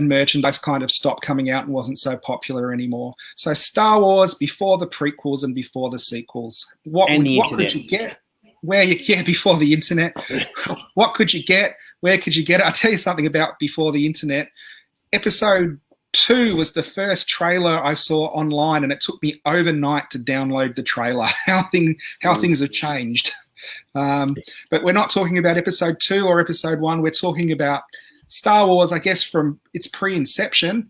merchandise kind of stopped coming out and wasn't so popular anymore. So Star Wars before the prequels and before the sequels. What could you get? Before the internet. What could you get? Where could you get it? I'll tell you something about before the internet. Episode 2 was the first trailer I saw online, and it took me overnight to download the trailer. How things have changed. But we're not talking about episode 2 or episode 1. We're talking about Star Wars, I guess, from its pre-inception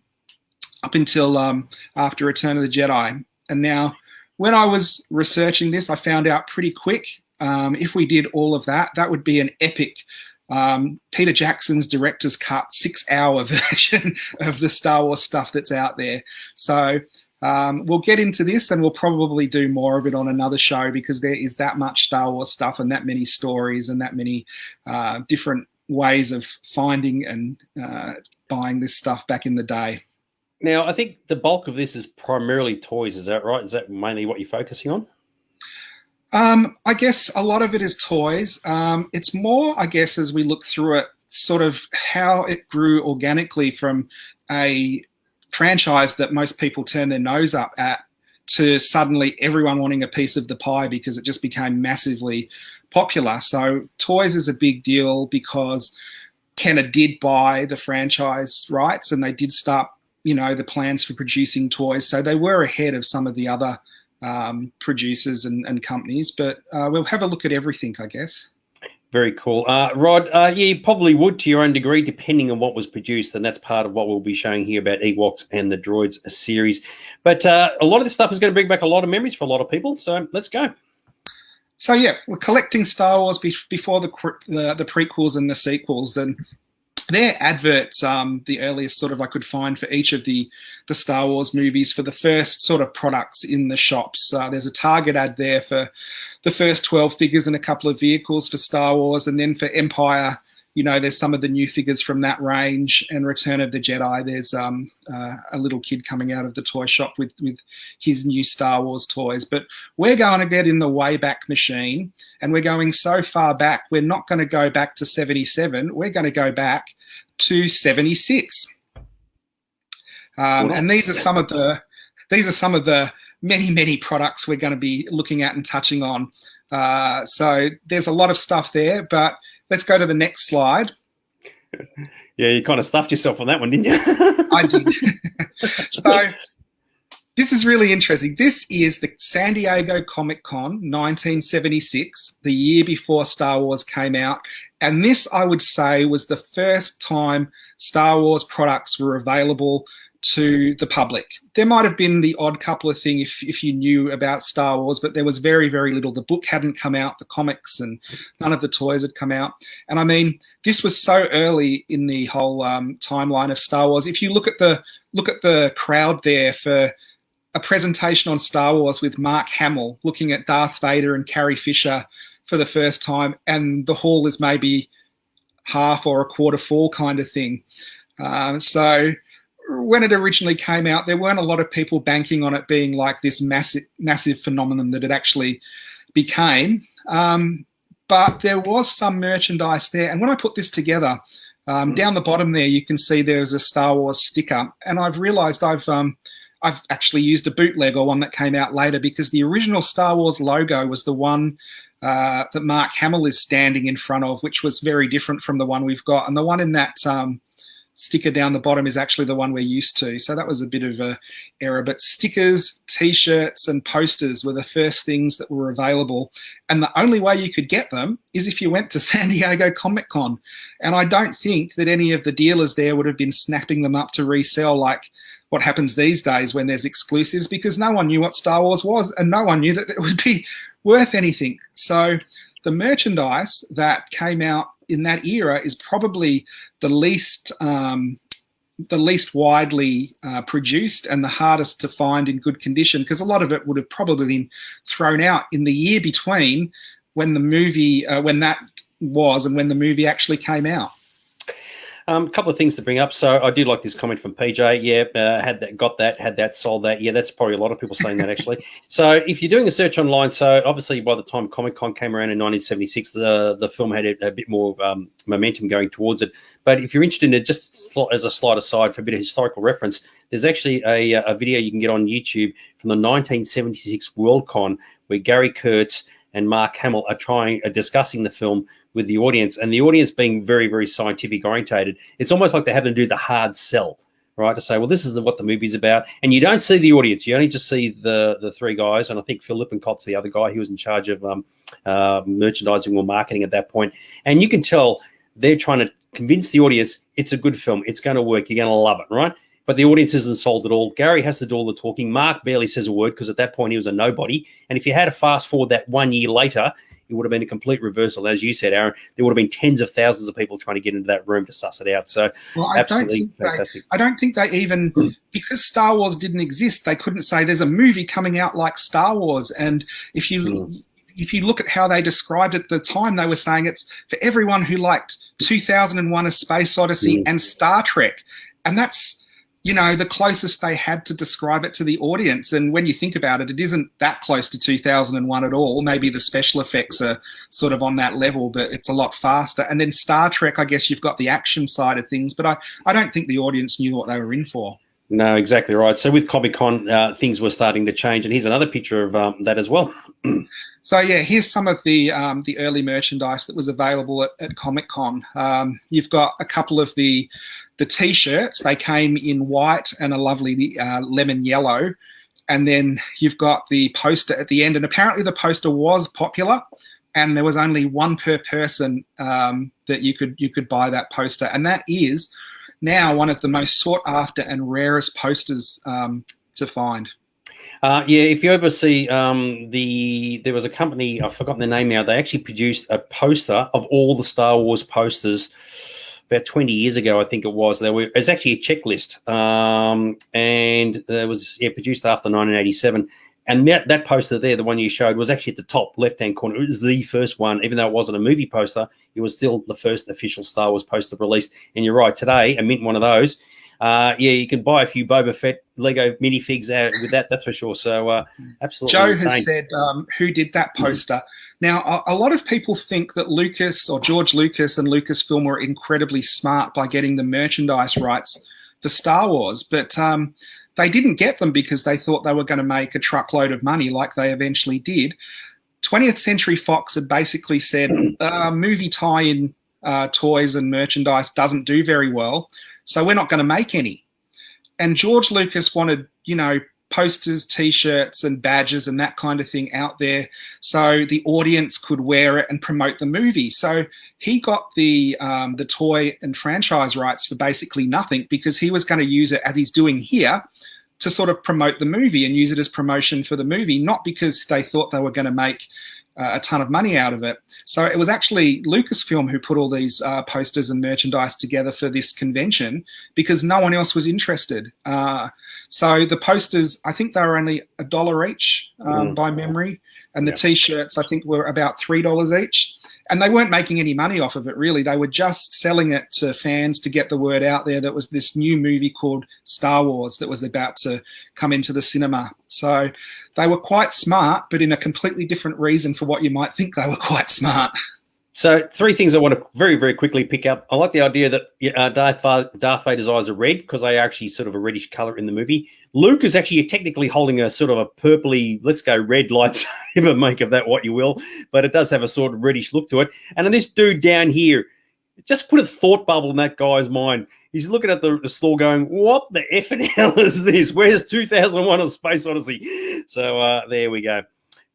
up until after Return of the Jedi. And now, when I was researching this, I found out pretty quick, if we did all of that, that would be an epic Peter Jackson's director's cut 6-hour version of the Star Wars stuff that's out there. So we'll get into this, and we'll probably do more of it on another show, because there is that much Star Wars stuff and that many stories and that many different ways of finding and buying this stuff back in the day. Now, I think the bulk of this is primarily toys. Is that right? Is that mainly what you're focusing on? I guess a lot of it is toys. It's more, I guess, as we look through it, sort of how it grew organically from a franchise that most people turn their nose up at to suddenly everyone wanting a piece of the pie because it just became massively popular. So toys is a big deal because Kenner did buy the franchise rights, and they did start, you know, the plans for producing toys. So they were ahead of some of the other producers and companies, but we'll have a look at everything, I guess. Very cool. Rod, yeah, you probably would to your own degree, depending on what was produced, and that's part of what we'll be showing here about Ewoks and the Droids series. But a lot of this stuff is going to bring back a lot of memories for a lot of people, so let's go. So yeah, we're collecting Star Wars before the prequels and the sequels, and their adverts, the earliest sort of I could find for each of the Star Wars movies for the first sort of products in the shops. There's a Target ad there for the first 12 figures and a couple of vehicles for Star Wars, and then for Empire, you know, there's some of the new figures from that range, and Return of the Jedi, there's a little kid coming out of the toy shop with his new Star Wars toys. But we're going to get in the Wayback Machine, and we're going so far back, we're not going to go back to 77, we're going to go back to 76. And these are some of the many products we're going to be looking at and touching on. So there's a lot of stuff there, but let's go to the next slide. Yeah, you kind of stuffed yourself on that one, didn't you? I did. So this is really interesting. This is the San Diego Comic-Con 1976, the year before Star Wars came out. And this, I would say, was the first time Star Wars products were available to the public. There might have been the odd couple of things if you knew about Star Wars, but there was very, very little. The book hadn't come out, the comics, and none of the toys had come out. And I mean, this was so early in the whole timeline of Star Wars. If you look at the crowd there for a presentation on Star Wars with Mark Hamill looking at Darth Vader and Carrie Fisher for the first time, and the hall is maybe half or a quarter full kind of thing. So when it originally came out, there weren't a lot of people banking on it being like this massive phenomenon that it actually became. But there was some merchandise there. And when I put this together, down the bottom there, you can see there's a Star Wars sticker. And I've realized I've actually used a bootleg or one that came out later, because the original Star Wars logo was the one that Mark Hamill is standing in front of, which was very different from the one we've got. And the one in that sticker down the bottom is actually the one we're used to. So that was a bit of a error. But stickers, T-shirts, and posters were the first things that were available. And the only way you could get them is if you went to San Diego Comic-Con. And I don't think that any of the dealers there would have been snapping them up to resell like what happens these days when there's exclusives, because no one knew what Star Wars was, and no one knew that it would be worth anything. So the merchandise that came out in that era is probably the least widely produced and the hardest to find in good condition, because a lot of it would have probably been thrown out in the year between when the movie when that was and when the movie actually came out. A couple of things to bring up. So I do like this comment from PJ. Yeah, had that, got that, had that, sold that. Yeah, that's probably a lot of people saying that actually. So if you're doing a search online, so obviously by the time Comic-Con came around in 1976, the film had a bit more momentum going towards it. But if you're interested in it, just as a slight aside for a bit of historical reference, there's actually a video you can get on YouTube from the 1976 Worldcon where Gary Kurtz and Mark Hamill are discussing the film with the audience, and the audience being very, very scientific orientated. It's almost like they have to do the hard sell, right? To say, well, this is what the movie's about. And you don't see the audience. You only just see the three guys. And I think Phil Lippencott's the other guy. He was in charge of merchandising or marketing at that point. And you can tell they're trying to convince the audience it's a good film. It's going to work. You're going to love it, right? But the audience isn't sold at all. Gary has to do all the talking. Mark barely says a word because at that point he was a nobody. And if you had to fast forward that 1 year later, it would have been a complete reversal. As you said, Aaron, there would have been tens of thousands of people trying to get into that room to suss it out. So absolutely fantastic. I don't think they even, because Star Wars didn't exist, they couldn't say there's a movie coming out like Star Wars. And if you look at how they described it at the time, they were saying it's for everyone who liked 2001: A Space Odyssey and Star Trek. And that's, you know, the closest they had to describe it to the audience. And when you think about it, it isn't that close to 2001 at all. Maybe the special effects are sort of on that level, but it's a lot faster. And then Star Trek, I guess you've got the action side of things, but I don't think the audience knew what they were in for. No, exactly right. So with Comic-Con, things were starting to change. And here's another picture of that as well. So, yeah, here's some of the early merchandise that was available at Comic-Con. You've got a couple of the T-shirts. They came in white and a lovely lemon yellow. And then you've got the poster at the end. And apparently the poster was popular, and there was only one per person that you could buy that poster, and that is now one of the most sought after and rarest posters to find. Yeah, if you ever see there was a company, I've forgotten the name now, they actually produced a poster of all the Star Wars posters about 20 years ago, I think it was. It's actually a checklist, and it was produced after 1987. And that poster there, the one you showed, was actually at the top left-hand corner. It was the first one, even though it wasn't a movie poster. It was still the first official Star Wars poster released. And you're right, today, a mint one of those. You can buy a few Boba Fett Lego minifigs out with that, that's for sure. So absolutely Joe insane. has said who did that poster. Now, a lot of people think that Lucas or George Lucas and Lucasfilm were incredibly smart by getting the merchandise rights for Star Wars, but they didn't get them because they thought they were going to make a truckload of money like they eventually did. 20th Century Fox had basically said movie tie-in toys and merchandise doesn't do very well, so we're not going to make any. And George Lucas wanted, posters, T-shirts and badges and that kind of thing out there so the audience could wear it and promote the movie. So he got the toy and franchise rights for basically nothing because he was going to use it, as he's doing here, to sort of promote the movie and use it as promotion for the movie, not because they thought they were going to make a ton of money out of it. So it was actually Lucasfilm who put all these posters and merchandise together for this convention because no one else was interested. So the posters, I think they were only $1 each by memory. And the T-shirts, I think, were about $3 each. And they weren't making any money off of it, really. They were just selling it to fans to get the word out there that was this new movie called Star Wars that was about to come into the cinema. So they were quite smart, but in a completely different reason for what you might think they were quite smart. So 3 things I want to very, very quickly pick up. I like the idea that Darth Vader's eyes are red because they are actually sort of a reddish color in the movie. Luke is actually technically holding a sort of a purpley, let's go red lightsaber, make of that what you will, but it does have a sort of reddish look to it. And then this dude down here, just put a thought bubble in that guy's mind. He's looking at the store going, what the effing hell is this? Where's 2001: A Space Odyssey? So there we go.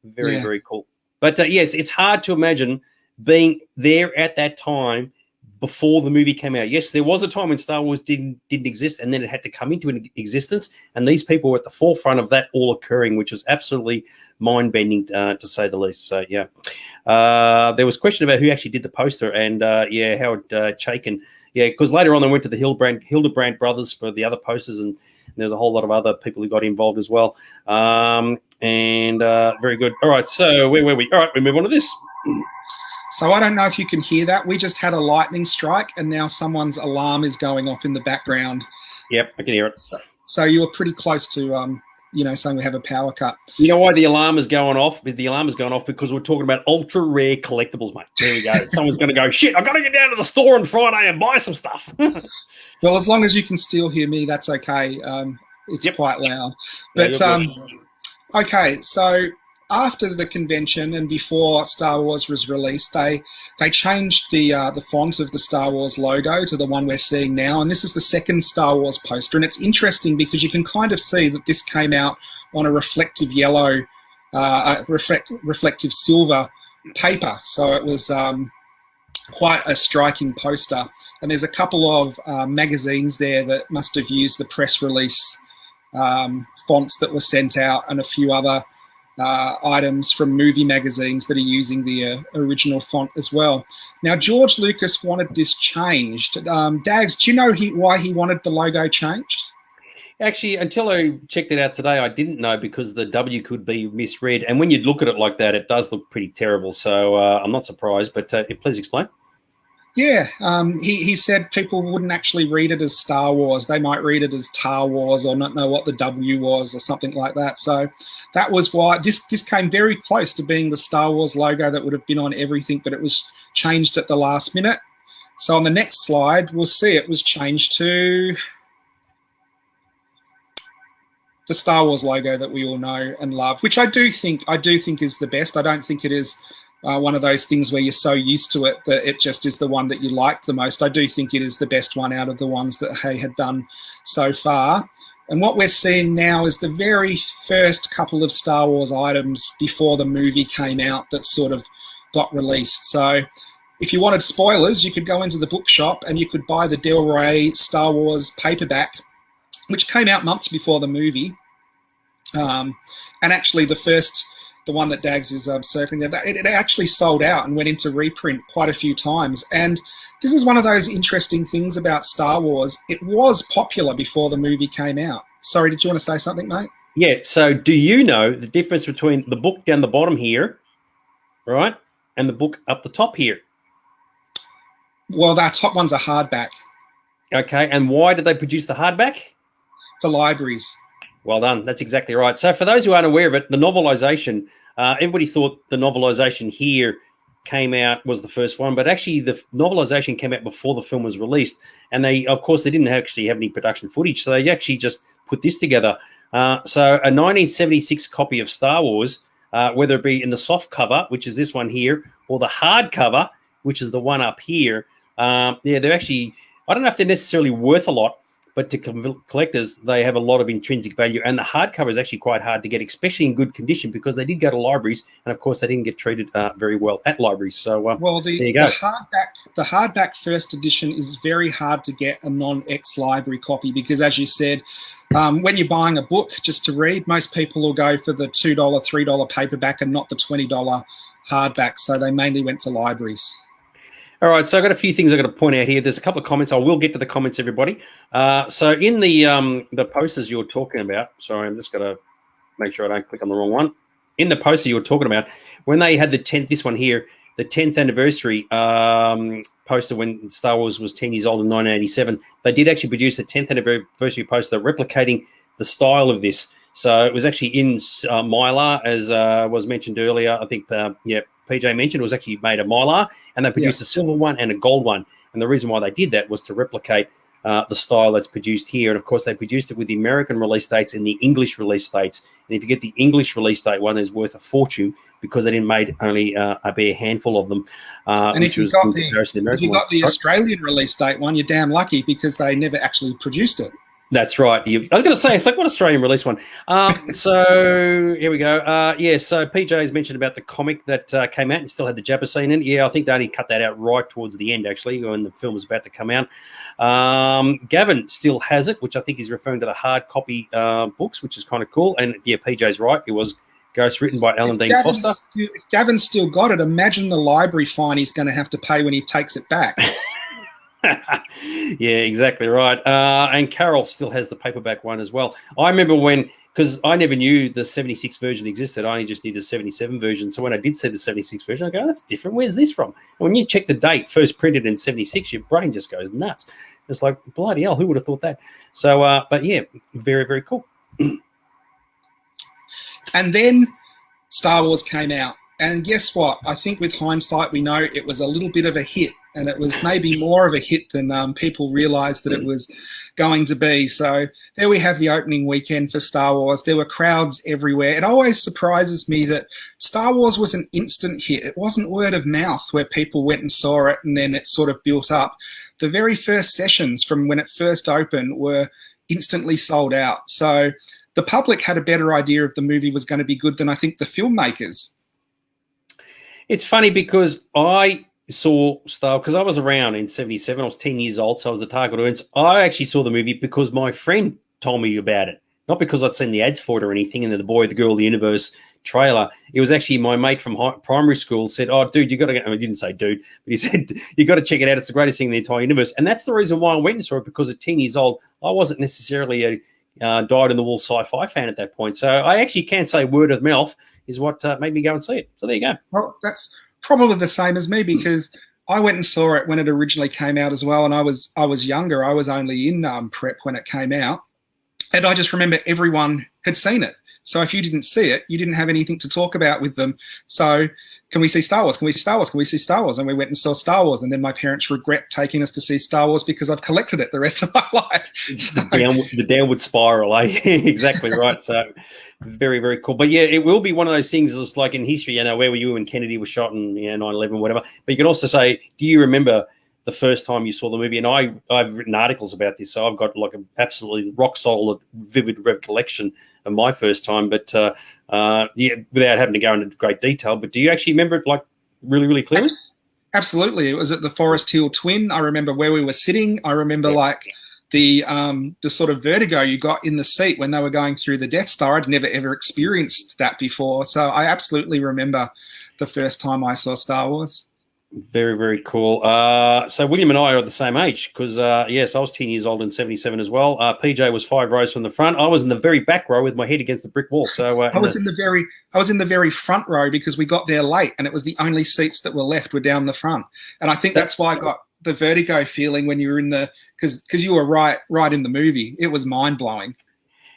Very, very cool. But yes, it's hard to imagine being there at that time before the movie came out. Yes, there was a time when Star Wars didn't exist, and then it had to come into existence, and these people were at the forefront of that all occurring, which is absolutely mind-bending, to say the least. So, yeah. There was a question about who actually did the poster, and, Howard Chaykin. Yeah, because later on they went to the Hildebrandt brothers for the other posters, and there's a whole lot of other people who got involved as well. Very good. All right, so where were we? All right, we move on to this. So I don't know if you can hear that. We just had a lightning strike, and now someone's alarm is going off in the background. Yep, I can hear it. So you were pretty close to, saying we have a power cut. You know why the alarm is going off? The alarm is going off because we're talking about ultra rare collectibles, mate. There we go. Someone's going to go, shit, I've got to get down to the store on Friday and buy some stuff. Well, as long as you can still hear me, that's okay. It's quite loud. But, okay, so after the convention and before Star Wars was released, they changed the font of the Star Wars logo to the one we're seeing now, and this is the second Star Wars poster. And it's interesting because you can kind of see that this came out on a reflective yellow, reflective silver paper. So it was quite a striking poster. And there's a couple of magazines there that must have used the press release fonts that were sent out, and a few other items from movie magazines that are using the original font as well. Now, George Lucas wanted this changed. Dags, do you know why he wanted the logo changed? Actually, until I checked it out today, I didn't know because the W could be misread. And when you look at it like that, it does look pretty terrible. So I'm not surprised, but please explain. Yeah, he said people wouldn't actually read it as Star Wars. They might read it as Tar Wars or not know what the W was or something like that. So that was why this came very close to being the Star Wars logo that would have been on everything, but it was changed at the last minute. So on the next slide, we'll see it was changed to the Star Wars logo that we all know and love, which I do think is the best. I don't think it is one of those things where you're so used to it that it just is the one that you like the most. I do think it is the best one out of the ones that they had done so far. And what we're seeing now is the very first couple of Star Wars items before the movie came out that sort of got released. So if you wanted spoilers, you could go into the bookshop and you could buy the Del Rey Star Wars paperback, which came out months before the movie. And actually the one that Dags is circling there, it actually sold out and went into reprint quite a few times. And this is one of those interesting things about Star Wars. It was popular before the movie came out. Sorry, did you want to say something, mate? Yeah, so do you know the difference between the book down the bottom here, right, and the book up the top here? Well, that top one's a hardback. Okay, and why did they produce the hardback? For libraries. Well done. That's exactly right. So for those who aren't aware of it, the novelisation, everybody thought the novelisation here came out was the first one, but actually the novelisation came out before the film was released. And they didn't actually have any production footage, so they actually just put this together. So a 1976 copy of Star Wars, whether it be in the soft cover, which is this one here, or the hard cover, which is the one up here, they're actually, I don't know if they're necessarily worth a lot, but to collectors, they have a lot of intrinsic value. And the hardcover is actually quite hard to get, especially in good condition, because they did go to libraries, and of course, they didn't get treated very well at libraries. So, there you go. The hardback first edition is very hard to get a non-ex-library copy because, as you said, when you're buying a book just to read, most people will go for the $2, $3 paperback and not the $20 hardback. So they mainly went to libraries. All right, so I've got a few things I've got to point out here. There's a couple of comments. I will get to the comments, everybody. So in the posters you're talking about, sorry, I'm just going to make sure I don't click on the wrong one. In the poster you're talking about, when they had the 10th, this one here, the 10th anniversary poster when Star Wars was 10 years old in 1987, they did actually produce a 10th anniversary poster replicating the style of this. So it was actually in Mylar, as was mentioned earlier. I think, PJ mentioned it was actually made of Mylar, and they produced a silver one and a gold one. And the reason why they did that was to replicate the style that's produced here. And of course, they produced it with the American release dates and the English release dates. And if you get the English release date one, it's worth a fortune because they didn't make only a bare handful of them. And if you got the Australian release date one, you're damn lucky because they never actually produced it. That's right. I was going to say, it's like what Australian release one. So here we go. So PJ has mentioned about the comic that came out and still had the Jabba scene in it. Yeah, I think they only cut that out right towards the end, actually, when the film was about to come out. Gavin still has it, which I think is referring to the hard copy books, which is kind of cool. And yeah, PJ's right. It was Ghost written by Alan Dean Foster. If Gavin's still got it, imagine the library fine he's going to have to pay when he takes it back. Yeah, exactly right. And Carol still has the paperback one as well. I remember because I never knew the 76 version existed. I only just knew the 77 version. So when I did see the 76 version, I go, oh, that's different. Where's this from? And when you check the date, first printed in 76, your brain just goes nuts. It's like, bloody hell, who would have thought that? So, but yeah, very, very cool. And then Star Wars came out. And guess what? I think with hindsight, we know it was a little bit of a hit. And it was maybe more of a hit than people realised that it was going to be. So there we have the opening weekend for Star Wars. There were crowds everywhere. It always surprises me that Star Wars was an instant hit. It wasn't word of mouth where people went and saw it and then it sort of built up. The very first sessions from when it first opened were instantly sold out. So the public had a better idea if the movie was going to be good than I think the filmmakers. It's funny because I saw Star, because I was around in 77. I was 10 years old, so I was the target audience. I actually saw the movie because my friend told me about it, not because I'd seen the ads for it or anything in the Boy, the Girl, the Universe trailer. It was actually my mate from primary school said, oh, dude, you got to go. I didn't say dude, but he said, you got to check it out. It's the greatest thing in the entire universe. And that's the reason why I went and saw it, because at 10 years old, I wasn't necessarily a dyed-in-the-wool sci-fi fan at that point. So I actually can't say word of mouth is what made me go and see it. So there you go. Well, that's probably the same as me because I went and saw it when it originally came out as well, and I was younger. I was only in prep when it came out, and I just remember everyone had seen it. So if you didn't see it, you didn't have anything to talk about with them. So can we see Star Wars? Can we see Star Wars? Can we see Star Wars? And we went and saw Star Wars, and then my parents regret taking us to see Star Wars because I've collected it the rest of my life. So, the downward spiral, eh? Exactly right. So very, very cool. But yeah, it will be one of those things that's like in history, where were you when Kennedy was shot and 9/11, whatever. But you can also say, do you remember the first time you saw the movie? And I've written articles about this, so I've got like an absolutely rock solid, vivid recollection of my first time. But without having to go into great detail, but do you actually remember it like really, really clearly? Absolutely. It was at the Forest Hill Twin. I remember where we were sitting. I remember the sort of vertigo you got in the seat when they were going through the Death Star. I'd never ever experienced that before. So I absolutely remember the first time I saw Star Wars. Very, very cool. So William and I are at the same age because, yes, I was 10 years old in 77 as well. PJ was 5 rows from the front. I was in the very back row with my head against the brick wall. So I was in the very front row because we got there late, and it was the only seats that were left were down the front. And I think that's why I got the vertigo feeling when you were in the because you were right in the movie. It was mind blowing.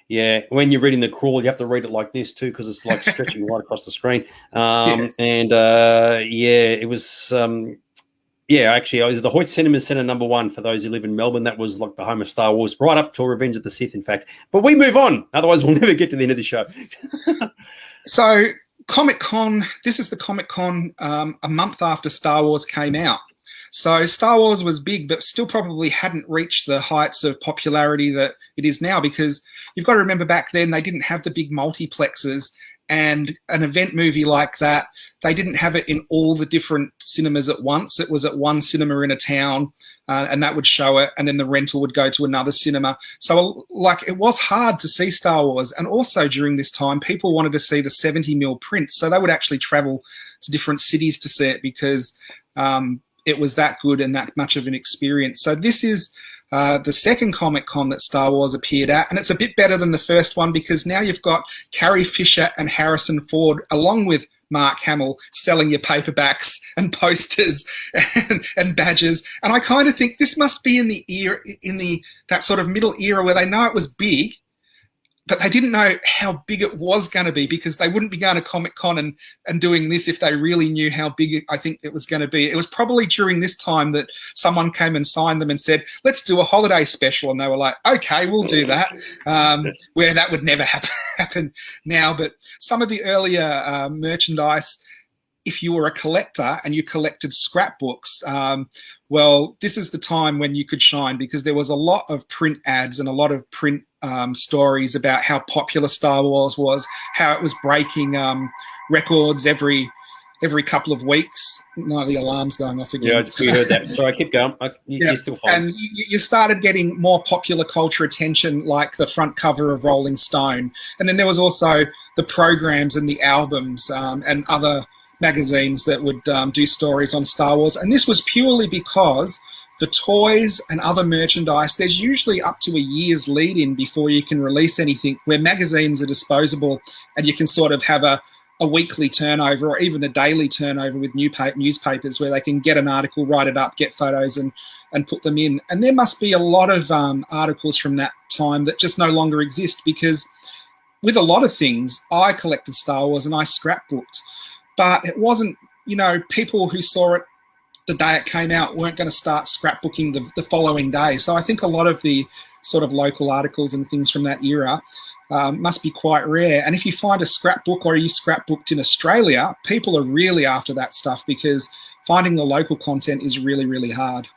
Yeah, when you're reading the crawl, you have to read it like this too because it's like stretching right across the screen. Yes. And it was. Actually, I was at the Hoyt Cinema Centre #1 for those who live in Melbourne. That was like the home of Star Wars, right up till Revenge of the Sith, in fact. But we move on, otherwise we'll never get to the end of the show. So Comic-Con, this is the Comic-Con a month after Star Wars came out. So Star Wars was big, but still probably hadn't reached the heights of popularity that it is now, because you've got to remember back then they didn't have the big multiplexes, and an event movie like that, they didn't have it in all the different cinemas at once. It was at one cinema in a town, and that would show it, and then the rental would go to another cinema. So it was hard to see Star Wars. And also during this time, people wanted to see the 70mm print. So they would actually travel to different cities to see it because it was that good and that much of an experience. So this is the second Comic-Con that Star Wars appeared at, and it's a bit better than the first one because now you've got Carrie Fisher and Harrison Ford along with Mark Hamill selling your paperbacks and posters and badges. And I kind of think this must be in the era, that sort of middle era where they know it was big, but they didn't know how big it was going to be, because they wouldn't be going to Comic-Con and doing this if they really knew how big I think it was going to be. It was probably during this time that someone came and signed them and said, let's do a holiday special. And they were like, okay, we'll do that, where that would never happen now. But some of the earlier merchandise, if you were a collector and you collected scrapbooks, well, this is the time when you could shine, because there was a lot of print ads and a lot of print stories about how popular Star Wars was, how it was breaking records every couple of weeks. No, the alarm's going off again. Yeah, we heard that. Sorry, keep going. You're still fine. And you started getting more popular culture attention, like the front cover of Rolling Stone. And then there was also the programs and the albums and other magazines that would do stories on Star Wars. And this was purely because the toys and other merchandise, there's usually up to a year's lead in before you can release anything, where magazines are disposable and you can sort of have a weekly turnover or even a daily turnover with newspapers where they can get an article, write it up, get photos and put them in. And there must be a lot of articles from that time that just no longer exist, because with a lot of things, I collected Star Wars and I scrapbooked. But it wasn't, people who saw it the day it came out weren't going to start scrapbooking the following day. So I think a lot of the sort of local articles and things from that era must be quite rare. And if you find a scrapbook or you scrapbooked in Australia, people are really after that stuff, because finding the local content is really, really hard.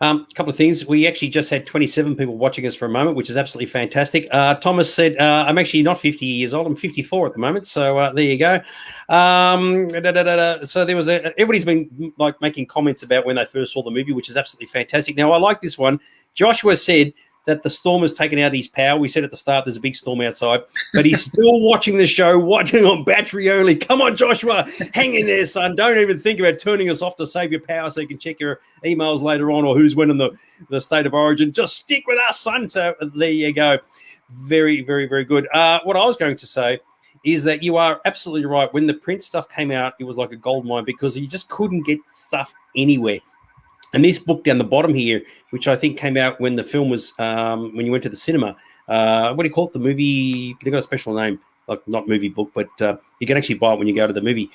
A couple of things. We actually just had 27 people watching us for a moment, which is absolutely fantastic. Thomas said, I'm actually not 50 years old. I'm 54 at the moment. So there you go. So there was everybody's been like making comments about when they first saw the movie, which is absolutely fantastic. Now, I like this one. Joshua said that the storm has taken out his power. We said at the start there's a big storm outside, but he's still watching the show, watching on battery only. Come on, Joshua, hang in there, son. Don't even think about turning us off to save your power so you can check your emails later on or who's winning the State of Origin. Just stick with us, son. So there you go. Very, very, very good. What I was going to say is that you are absolutely right. When the print stuff came out, it was like a gold mine, because you just couldn't get stuff anywhere. And this book down the bottom here, which I think came out when the film was, when you went to the cinema, what do you call it? The movie, they got a special name, like not movie book, but you can actually buy it when you go to the movie,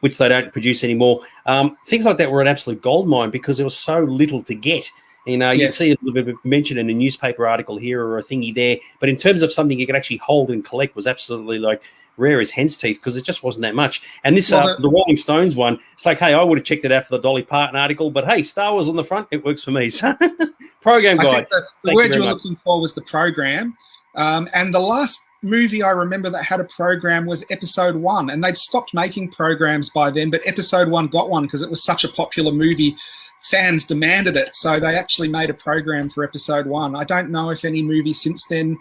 which they don't produce anymore. Things like that were an absolute gold mine because there was so little to get. You'd see a little bit mentioned in a newspaper article here or a thingy there. But in terms of something you could actually hold and collect was absolutely like rare as hen's teeth, because it just wasn't that much. And this, the Rolling Stones one, it's like, hey, I would have checked it out for the Dolly Parton article, but hey, Star Wars on the front, it works for me. So, program guide. I think the word you were looking for was the program. And the last movie I remember that had a program was Episode 1, and they'd stopped making programs by then, but Episode 1 got one because it was such a popular movie. Fans demanded it, so they actually made a program for Episode 1. I don't know if any movie since then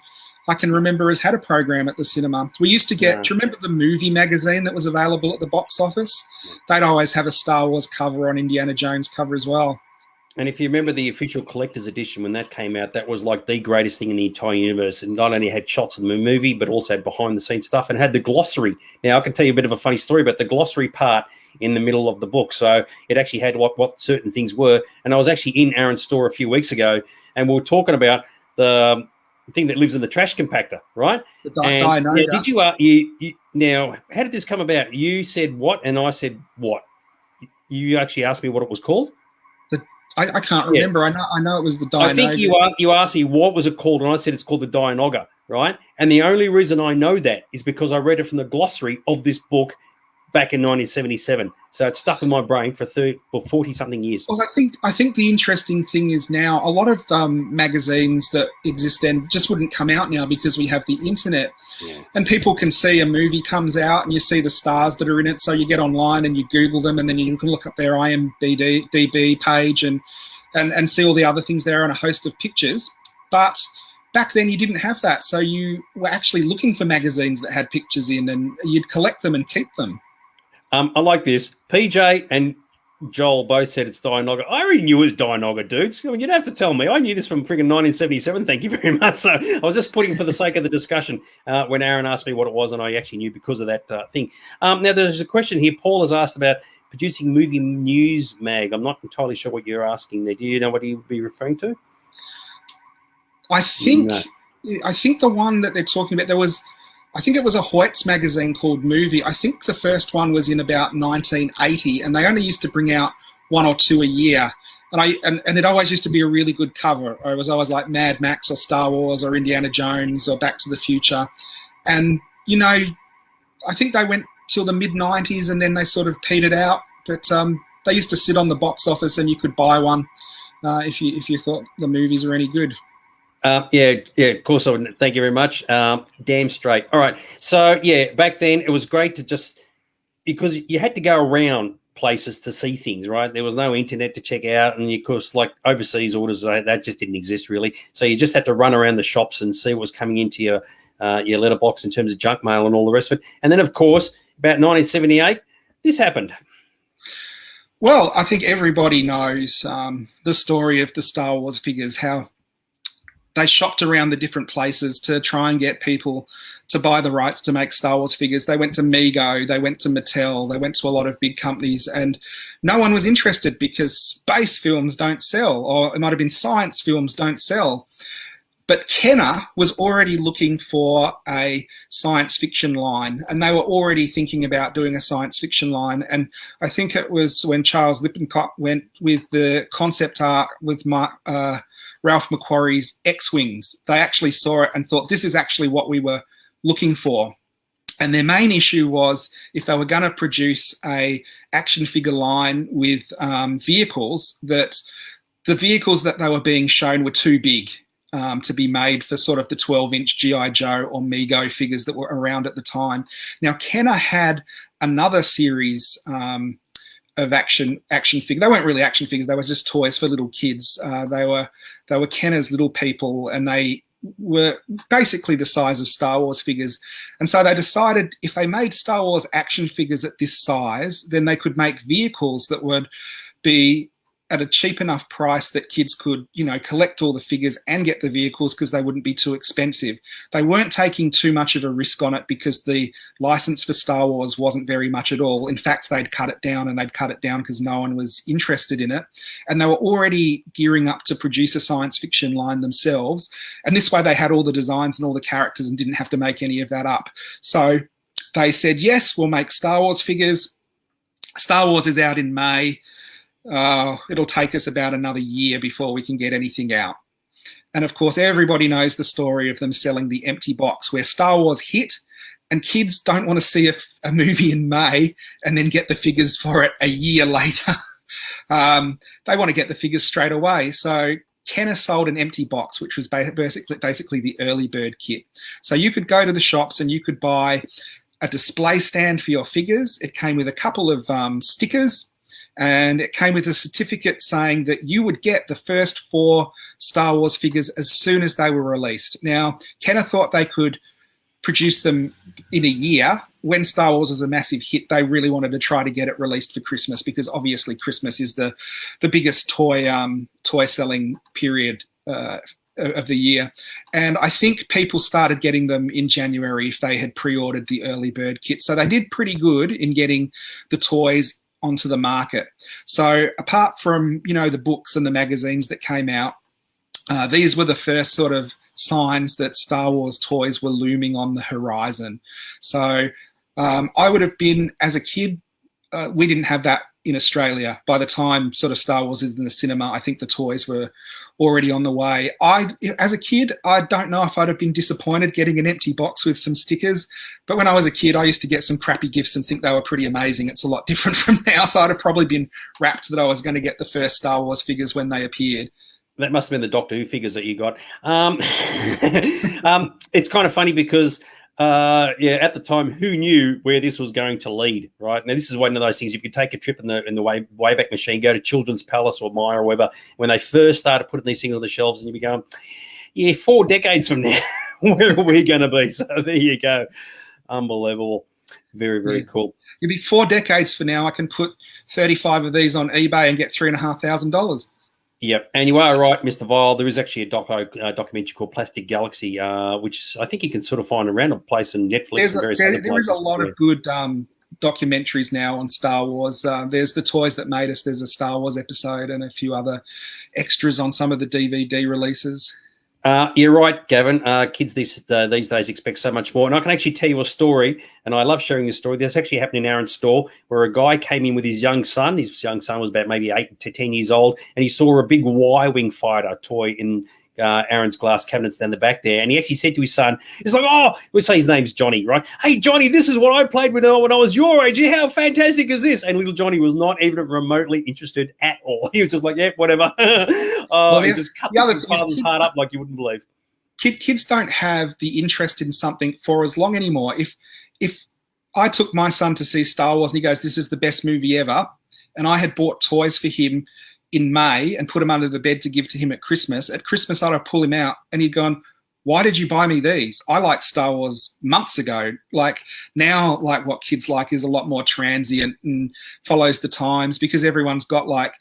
I can remember has had a program at the cinema. We used to get, do you remember the movie magazine that was available at the box office? They'd always have a Star Wars cover on Indiana Jones cover as well. And if you remember the official collector's edition, when that came out, that was like the greatest thing in the entire universe. And not only had shots of the movie, but also had behind-the-scenes stuff and had the glossary. Now, I can tell you a bit of a funny story about the glossary part in the middle of the book. So it actually had what certain things were. And I was actually in Aaron's store a few weeks ago, and we were talking about the thing that lives in the trash compactor, right? The Dianoga. Did you, now, how did this come about? You said what, and I said what? You actually asked me what it was called? I can't remember. I know it was the Dianoga. I think you asked me what was it called, and I said it's called the Dianoga, right? And the only reason I know that is because I read it from the glossary of this book back in 1977. So it's stuck in my brain for 40-something years. Well, I think the interesting thing is now a lot of magazines that exist then just wouldn't come out now because we have the internet. Yeah. And people can see a movie comes out and you see the stars that are in it. So you get online and you Google them, and then you can look up their IMDb page and see all the other things there and a host of pictures. But back then you didn't have that. So you were actually looking for magazines that had pictures in, and you'd collect them and keep them. I like this. PJ and Joel both said it's Dianoga. I already knew it was Dianoga, dudes. You don't have to tell me. I knew this from friggin' 1977. Thank you very much. So I was just putting for the sake of the discussion when Aaron asked me what it was, and I actually knew because of that thing. Now, there's a question here. Paul has asked about producing movie news mag. I'm not entirely sure what you're asking there. Do you know what he would be referring to? I think the one that they're talking about, I think it was a Hoyts magazine called Movie. I think the first one was in about 1980, and they only used to bring out one or two a year. And it always used to be a really good cover. It was always like Mad Max or Star Wars or Indiana Jones or Back to the Future. And, I think they went till the mid-90s and then they sort of petered out. But they used to sit on the box office and you could buy one if you thought the movies were any good. Yeah, of course I would. Thank you very much. Damn straight. All right. So, yeah, back then it was great to just – because you had to go around places to see things, right? There was no internet to check out, and, of course, like overseas orders, that just didn't exist really. So you just had to run around the shops and see what was coming into your letterbox in terms of junk mail and all the rest of it. And then, of course, about 1978, this happened. Well, I think everybody knows the story of the Star Wars figures, how – they shopped around the different places to try and get people to buy the rights to make Star Wars figures. They went to Mego, they went to Mattel, they went to a lot of big companies, and no one was interested because space films don't sell, or it might have been science films don't sell. But Kenner was already looking for a science fiction line, and they were already thinking about doing a science fiction line. And I think it was when Charles Lippincott went with the concept art with Ralph McQuarrie's X-Wings. They actually saw it and thought, this is actually what we were looking for. And their main issue was if they were going to produce a action figure line with vehicles, that the vehicles that they were being shown were too big to be made for sort of the 12-inch G.I. Joe or Mego figures that were around at the time. Now, Kenner had another series of action figures. They weren't really action figures. They were just toys for little kids. They were Kenner's Little People, and they were basically the size of Star Wars figures. And so they decided if they made Star Wars action figures at this size, then they could make vehicles that would be at a cheap enough price that kids could, collect all the figures and get the vehicles because they wouldn't be too expensive. They weren't taking too much of a risk on it because the license for Star Wars wasn't very much at all. In fact, they'd cut it down, and they'd cut it down because no one was interested in it. And they were already gearing up to produce a science fiction line themselves. And this way they had all the designs and all the characters and didn't have to make any of that up. So they said, yes, we'll make Star Wars figures. Star Wars is out in May. It'll take us about another year before we can get anything out. And of course, everybody knows the story of them selling the empty box where Star Wars hit, and kids don't want to see a movie in May and then get the figures for it a year later. They want to get the figures straight away. So Kenner sold an empty box, which was basically the early bird kit. So you could go to the shops and you could buy a display stand for your figures. It came with a couple of stickers, and it came with a certificate saying that you would get the first 4 Star Wars figures as soon as they were released. Now, Kenner thought they could produce them in a year. When Star Wars was a massive hit, they really wanted to try to get it released for Christmas, because obviously Christmas is the biggest toy selling period of the year. And I think people started getting them in January if they had pre-ordered the early bird kit. So they did pretty good in getting the toys onto the market. So apart from, the books and the magazines that came out, these were the first sort of signs that Star Wars toys were looming on the horizon. So I would have been, as a kid, we didn't have that in Australia. By the time sort of Star Wars is in the cinema, I think the toys were already on the way. As a kid, I don't know if I'd have been disappointed getting an empty box with some stickers, but when I was a kid, I used to get some crappy gifts and think they were pretty amazing. It's a lot different from now, so I'd have probably been rapt that I was going to get the first Star Wars figures when they appeared. That must have been the Doctor Who figures that you got. It's kind of funny because, at the time, who knew where this was going to lead, right? Now, this is one of those things. If you take a trip in the Wayback Machine, go to Children's Palace or Myer or whatever, when they first started putting these things on the shelves, and you'd be going, 4 decades from now, where are we going to be? So there you go. Unbelievable. Very, very cool. You'll be 4 decades from now, I can put 35 of these on eBay and get $3,500. Yep, and you are right, Mr. Vile. There is actually a documentary called Plastic Galaxy, which I think you can sort of find around a place on Netflix and various other places. There is a lot of good documentaries now on Star Wars. There's The Toys That Made Us. There's a Star Wars episode and a few other extras on some of the DVD releases. You're right, Gavin. Kids these days expect so much more. And I can actually tell you a story, and I love sharing this story. This actually happened in Aaron's store, where a guy came in with his young son. His young son was about maybe 8 to 10 years old, and he saw a big Y-Wing fighter toy in Aaron's glass cabinets down the back there. And he actually said to his son, he's like, we'll say his name's Johnny, right? Hey, Johnny, this is what I played with when I was your age. How fantastic is this? And little Johnny was not even remotely interested at all. He was just like, yeah, whatever. He just cut the father's heart up like you wouldn't believe. Kids don't have the interest in something for as long anymore. If I took my son to see Star Wars and he goes, this is the best movie ever, and I had bought toys for him in May and put him under the bed to give to him at Christmas I'd have pulled him out and he'd gone, why did you buy me these? I liked Star Wars months ago. Like now, like what kids like is a lot more transient and follows the times, because everyone's got like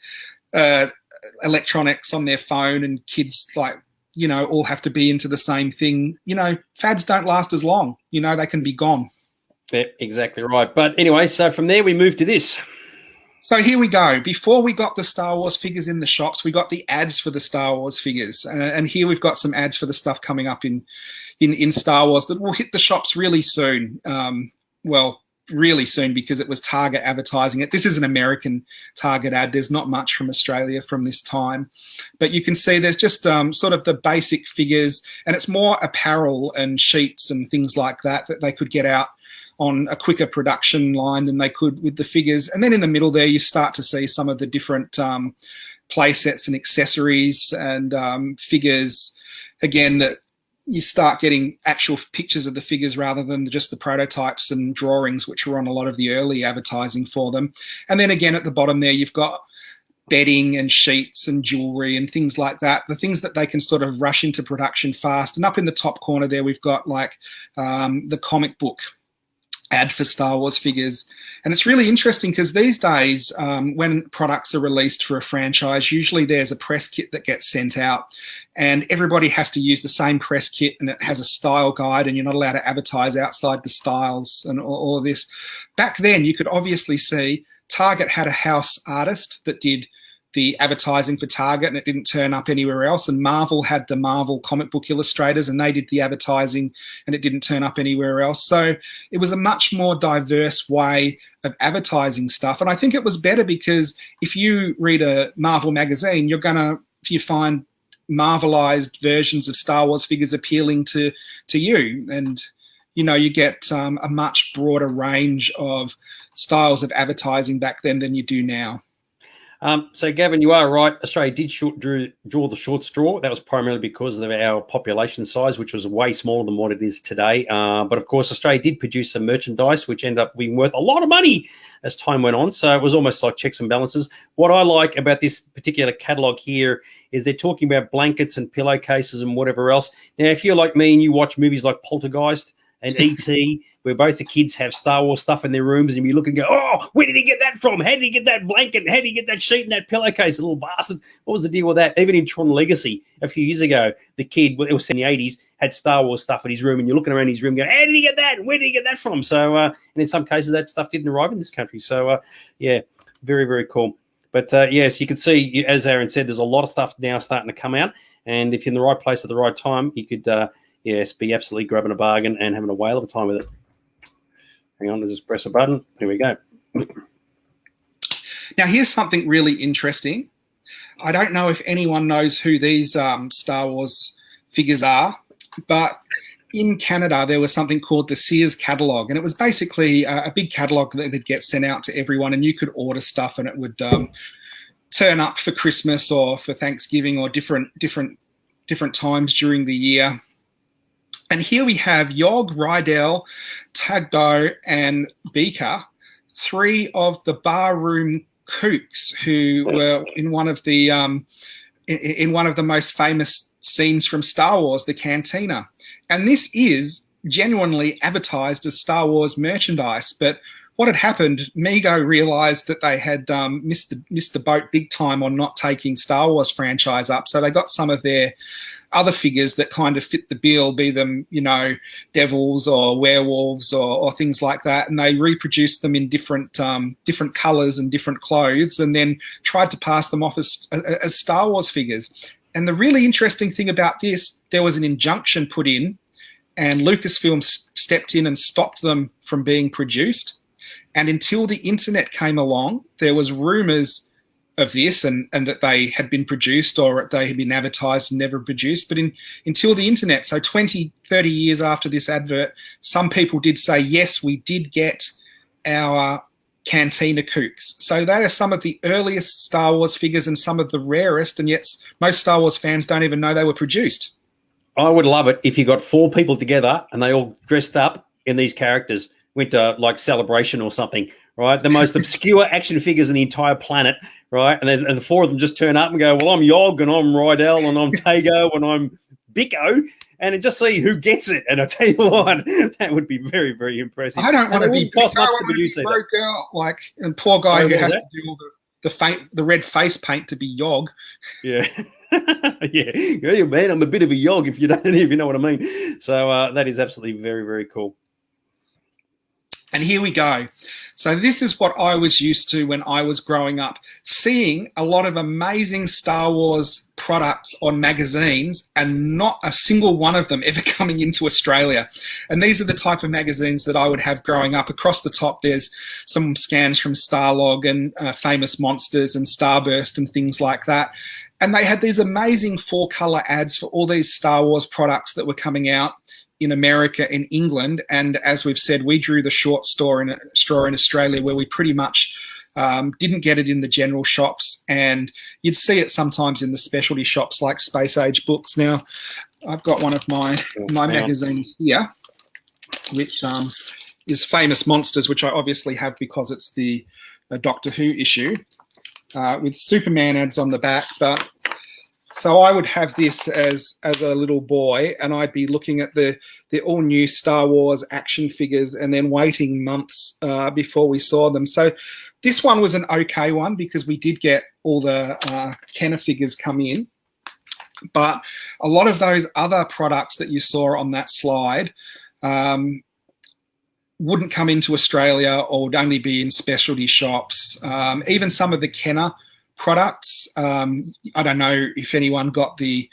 electronics on their phone, and kids all have to be into the same thing. Fads don't last as long. They can be gone. Yeah, exactly right. But anyway, so from there we move to this. So here we go. Before we got the Star Wars figures in the shops, we got the ads for the Star Wars figures. And here we've got some ads for the stuff coming up in Star Wars that will hit the shops really soon. Really soon, because it was Target advertising it. This is an American Target ad. There's not much from Australia from this time. But you can see there's just sort of the basic figures, and it's more apparel and sheets and things like that they could get out on a quicker production line than they could with the figures. And then in the middle there, you start to see some of the different play sets and accessories and figures, again, that you start getting actual pictures of the figures rather than just the prototypes and drawings, which were on a lot of the early advertising for them. And then again, at the bottom there, you've got bedding and sheets and jewelry and things like that, the things that they can sort of rush into production fast. And up in the top corner there, we've got like the comic book ad for Star Wars figures. And it's really interesting because these days, when products are released for a franchise, usually there's a press kit that gets sent out and everybody has to use the same press kit, and it has a style guide, and you're not allowed to advertise outside the styles and all of this. Back then, you could obviously see Target had a house artist that did the advertising for Target, and it didn't turn up anywhere else. And Marvel had the Marvel comic book illustrators, and they did the advertising, and it didn't turn up anywhere else. So it was a much more diverse way of advertising stuff. And I think it was better because if you read a Marvel magazine, you find Marvelized versions of Star Wars figures appealing to you. And, you get a much broader range of styles of advertising back then than you do now. So, Gavin, you are right. Australia did draw the short straw. That was primarily because of our population size, which was way smaller than what it is today. But, of course, Australia did produce some merchandise, which ended up being worth a lot of money as time went on. So it was almost like checks and balances. What I like about this particular catalogue here is they're talking about blankets and pillowcases and whatever else. Now, if you're like me and you watch movies like Poltergeist and E.T., where both the kids have Star Wars stuff in their rooms, and you look and go, oh, where did he get that from? How did he get that blanket? How did he get that sheet and that pillowcase, little bastard? What was the deal with that? Even in Tron Legacy a few years ago, the kid, it was in the 80s, had Star Wars stuff in his room, and you're looking around his room going, how did he get that? Where did he get that from? So, and in some cases, that stuff didn't arrive in this country. So, yeah, very, very cool. But, yes, you can see, as Aaron said, there's a lot of stuff now starting to come out, and if you're in the right place at the right time, you could, yes, be absolutely grabbing a bargain and having a whale of a time with it. Hang on, I'll just press a button. Here we go. Now, here's something really interesting. I don't know if anyone knows who these Star Wars figures are, but in Canada, there was something called the Sears catalogue, and it was basically a big catalogue that would get sent out to everyone, and you could order stuff, and it would turn up for Christmas or for Thanksgiving or different times during the year. And here we have Yog, Rydell, Tagdo, and Beaker, three of the barroom kooks who were in one of the most famous scenes from Star Wars, the Cantina. And this is genuinely advertised as Star Wars merchandise, but what had happened, Mego realised that they had missed the boat big time on not taking Star Wars franchise up, so they got some of their other figures that kind of fit the bill, be them, devils or werewolves or things like that, and they reproduced them in different colours and different clothes, and then tried to pass them off as Star Wars figures. And the really interesting thing about this, there was an injunction put in, and Lucasfilm stepped in and stopped them from being produced. And until the internet came along, there was rumours of this and that they had been produced or they had been advertised and never produced. But until the internet, so 20, 30 years after this advert, some people did say, yes, we did get our Cantina kooks. So they are some of the earliest Star Wars figures and some of the rarest, and yet most Star Wars fans don't even know they were produced. I would love it if you got four people together and they all dressed up in these characters, went to like Celebration or something, right? The most obscure action figures on the entire planet, right? And then the four of them just turn up and go, well, I'm Yog and I'm Rydell and I'm Tago and I'm Bicko, and just see who gets it. And I tell you what, that would be very, very impressive. I don't want to be cost much to produce either. Like, and poor guy who has to do all the red face paint to be Yog. Yeah. yeah, man, I'm a bit of a Yog if you know what I mean. So that is absolutely very, very cool. And here we go. So this is what I was used to when I was growing up, seeing a lot of amazing Star Wars products on magazines and not a single one of them ever coming into Australia. And these are the type of magazines that I would have growing up. Across the top, there's some scans from Starlog and Famous Monsters and Starburst and things like that. And they had these amazing 4-color ads for all these Star Wars products that were coming out in America and England. And as we've said, we drew the short straw in Australia, where we pretty much didn't get it in the general shops, and you'd see it sometimes in the specialty shops like Space Age Books. Now, I've got one of my magazines here, which is Famous Monsters, which I obviously have because it's the Doctor Who issue, with Superman ads on the back. But so I would have this as a little boy, and I'd be looking at the all new Star Wars action figures and then waiting months before we saw them. So this one was an okay one because we did get all the Kenner figures come in. But a lot of those other products that you saw on that slide wouldn't come into Australia or would only be in specialty shops. Even some of the Kenner products, I don't know if anyone got the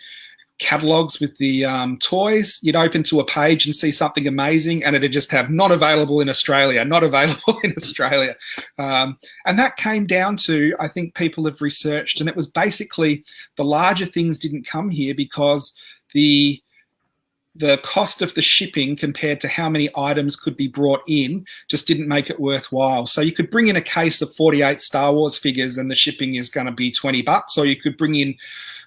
catalogs with the toys. You'd open to a page and see something amazing and it'd just have not available in Australia, not available in Australia. And that came down to, I think people have researched, and it was basically the larger things didn't come here because the the cost of the shipping compared to how many items could be brought in just didn't make it worthwhile. So you could bring in a case of 48 Star Wars figures and the shipping is going to be $20, or you could bring in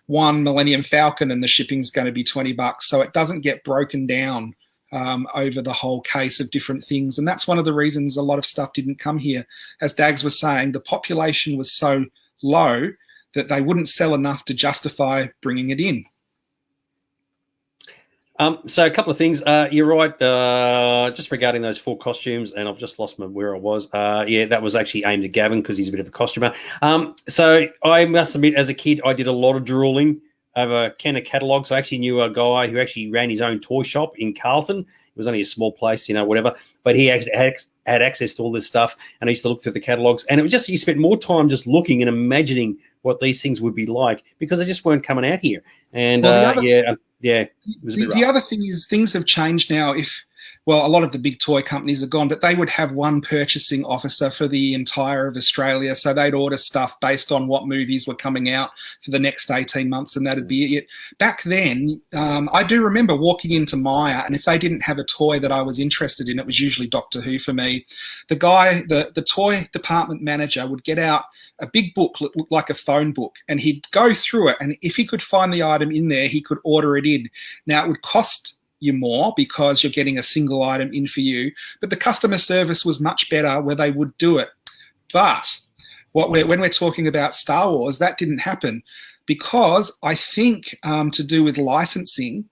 one Millennium Falcon and the shipping's going to be $20. So it doesn't get broken down over the whole case of different things. And that's one of the reasons a lot of stuff didn't come here. As Dags was saying, the population was so low that they wouldn't sell enough to justify bringing it in. So a couple of things. You're right. Just regarding those 4 costumes, and I've just lost where I was. Yeah, that was actually aimed at Gavin because he's a bit of a costumer. So I must admit, as a kid, I did a lot of drooling over Kenner catalogs. I actually knew a guy who actually ran his own toy shop in Carlton. It was only a small place, whatever. But he actually had access to all this stuff, and I used to look through the catalogs. And it was just, you spent more time just looking and imagining what these things would be like because they just weren't coming out here. And it was a bit rough. The other thing is things have changed now. A lot of the big toy companies are gone, but they would have one purchasing officer for the entire of Australia. So they'd order stuff based on what movies were coming out for the next 18 months, and that'd be it. Back then, I do remember walking into Myer, and if they didn't have a toy that I was interested in, it was usually Doctor Who for me. The guy, the toy department manager, would get out a big book that looked like a phone book, and he'd go through it, and if he could find the item in there, he could order it in. Now, it would cost you more because you're getting a single item in for you, but the customer service was much better where they would do it. But when we're talking about Star Wars, that didn't happen because I think to do with licensing,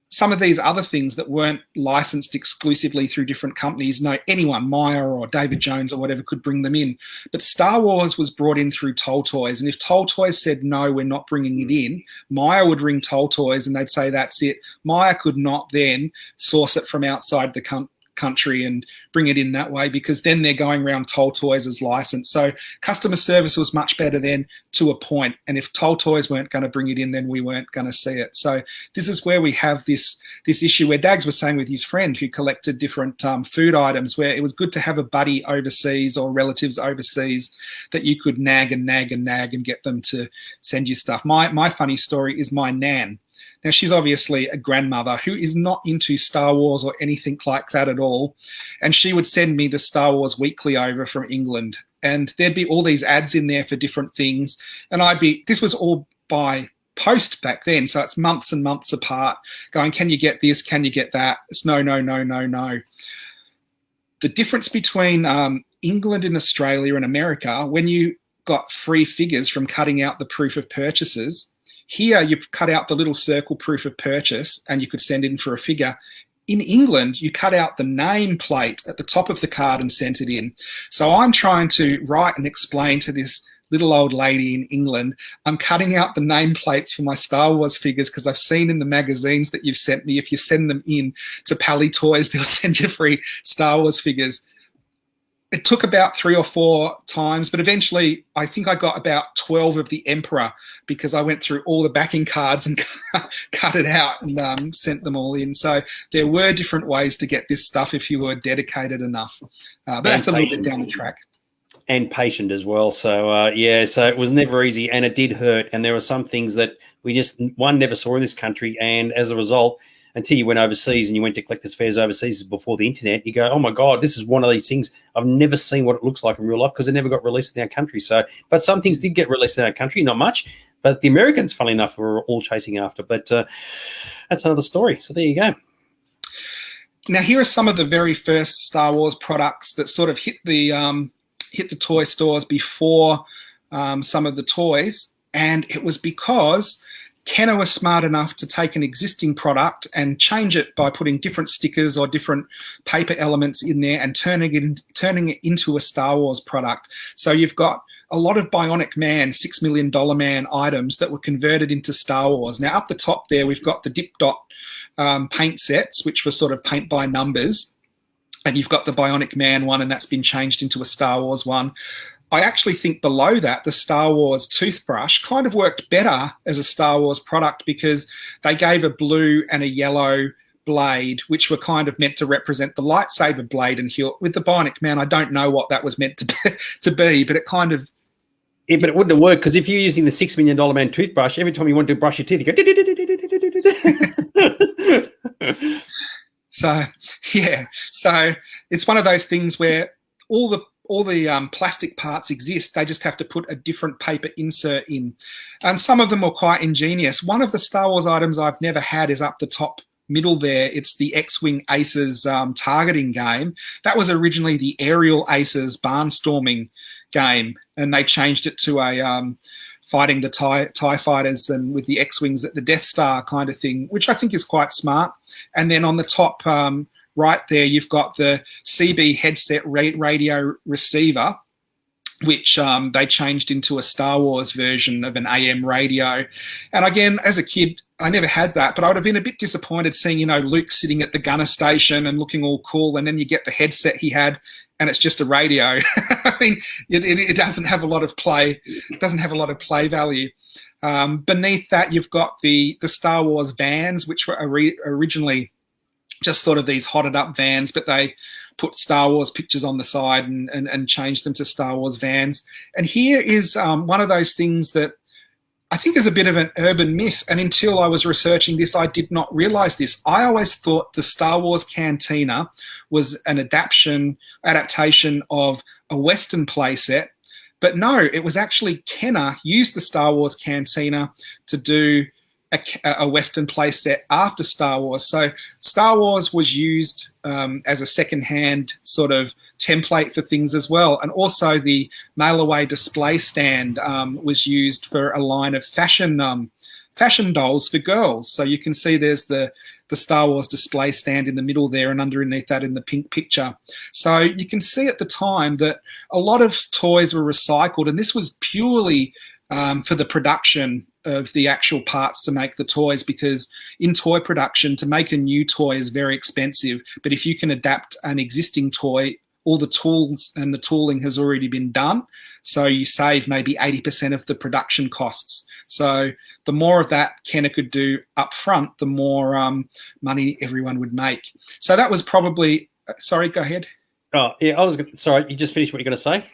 some of these other things that weren't licensed exclusively through different companies, anyone, Myer or David Jones or whatever, could bring them in. But Star Wars was brought in through Toll Toys. And if Toll Toys said, no, we're not bringing it in, Myer would ring Toll Toys and they'd say, that's it. Myer could not then source it from outside the country and bring it in that way because then they're going around Toll Toys as licensed. So customer service was much better then to a point. And if Toll Toys weren't going to bring it in, then we weren't going to see it. So this is where we have this issue where Dags was saying with his friend who collected different food items, where it was good to have a buddy overseas or relatives overseas that you could nag and get them to send you stuff. My funny story is my nan. Now, she's obviously a grandmother who is not into Star Wars or anything like that at all. And she would send me the Star Wars Weekly over from England. And there'd be all these ads in there for different things. And this was all by post back then. So it's months and months apart going, can you get this? Can you get that? It's no. The difference between England and Australia and America, when you got free figures from cutting out the proof of purchases, here, you cut out the little circle proof of purchase and you could send in for a figure. In England, you cut out the name plate at the top of the card and sent it in. So I'm trying to write and explain to this little old lady in England, I'm cutting out the name plates for my Star Wars figures because I've seen in the magazines that you've sent me, if you send them in to Pally Toys, they'll send you free Star Wars figures. It took about 3 or 4 times, but eventually I think I got about 12 of the Emperor because I went through all the backing cards and cut it out and sent them all in. So there were different ways to get this stuff if you were dedicated enough. But that's a little bit down the track. And patient as well. So, so it was never easy and it did hurt. And there were some things that we just, never saw in this country. And as a result, until you went overseas and you went to collectors' fairs overseas before the internet, you go, oh, my God, this is one of these things. I've never seen what it looks like in real life because it never got released in our country. So, but some things did get released in our country, not much. But the Americans, funnily enough, were all chasing after. But that's another story. So there you go. Now, here are some of the very first Star Wars products that sort of hit the toy stores before some of the toys. And it was because Kenner was smart enough to take an existing product and change it by putting different stickers or different paper elements in there and turning it into a Star Wars product. So you've got a lot of Bionic Man, $6 Million Man items that were converted into Star Wars. Now, up the top there, we've got the Dip Dot paint sets, which were sort of paint by numbers. And you've got the Bionic Man one, and that's been changed into a Star Wars one. I actually think below that, the Star Wars toothbrush kind of worked better as a Star Wars product because they gave a blue and a yellow blade, which were kind of meant to represent the lightsaber blade and hilt. With the Bionic Man, I don't know what that was meant to be, but it kind of Yeah, but it wouldn't have worked because if you're using the $6 million man toothbrush, every time you want to brush your teeth, you go. So yeah, so it's one of those things where all the plastic parts exist. They just have to put a different paper insert in, and some of them were quite ingenious. One of the Star Wars items I've never had is up the top middle there. It's the X-Wing Aces targeting game. That was originally the Aerial Aces barnstorming game, and they changed it to a fighting the TIE fighters and with the X-Wings at the Death Star kind of thing, which I think is quite smart. And then on the top right there, you've got the CB headset radio receiver, which they changed into a Star Wars version of an AM radio. And again, as a kid, I never had that, but I would have been a bit disappointed seeing, Luke sitting at the gunner station and looking all cool, and then you get the headset he had, and it's just a radio. I mean, it doesn't have a lot of play. It doesn't have a lot of play value. Beneath that, you've got the Star Wars vans, which were originally just sort of these hotted up vans, but they put Star Wars pictures on the side and changed them to Star Wars vans. And here is one of those things that I think is a bit of an urban myth. And until I was researching this, I did not realize this. I always thought the Star Wars Cantina was an adaptation of a Western playset. But no, it was actually Kenner used the Star Wars Cantina to do a Western playset after Star Wars. So Star Wars was used as a second-hand sort of template for things as well. And also the mail-away display stand was used for a line of fashion dolls for girls. So you can see there's the Star Wars display stand in the middle there, and underneath that in the pink picture. So you can see at the time that a lot of toys were recycled, and this was purely for the production of the actual parts to make the toys, because in toy production, to make a new toy is very expensive. But if you can adapt an existing toy, all the tools and the tooling has already been done. So you save maybe 80% of the production costs. So the more of that Kenner could do up front, the more money everyone would make. So that was probably, sorry, go ahead. Oh, yeah, sorry, you just finished what you're going to say?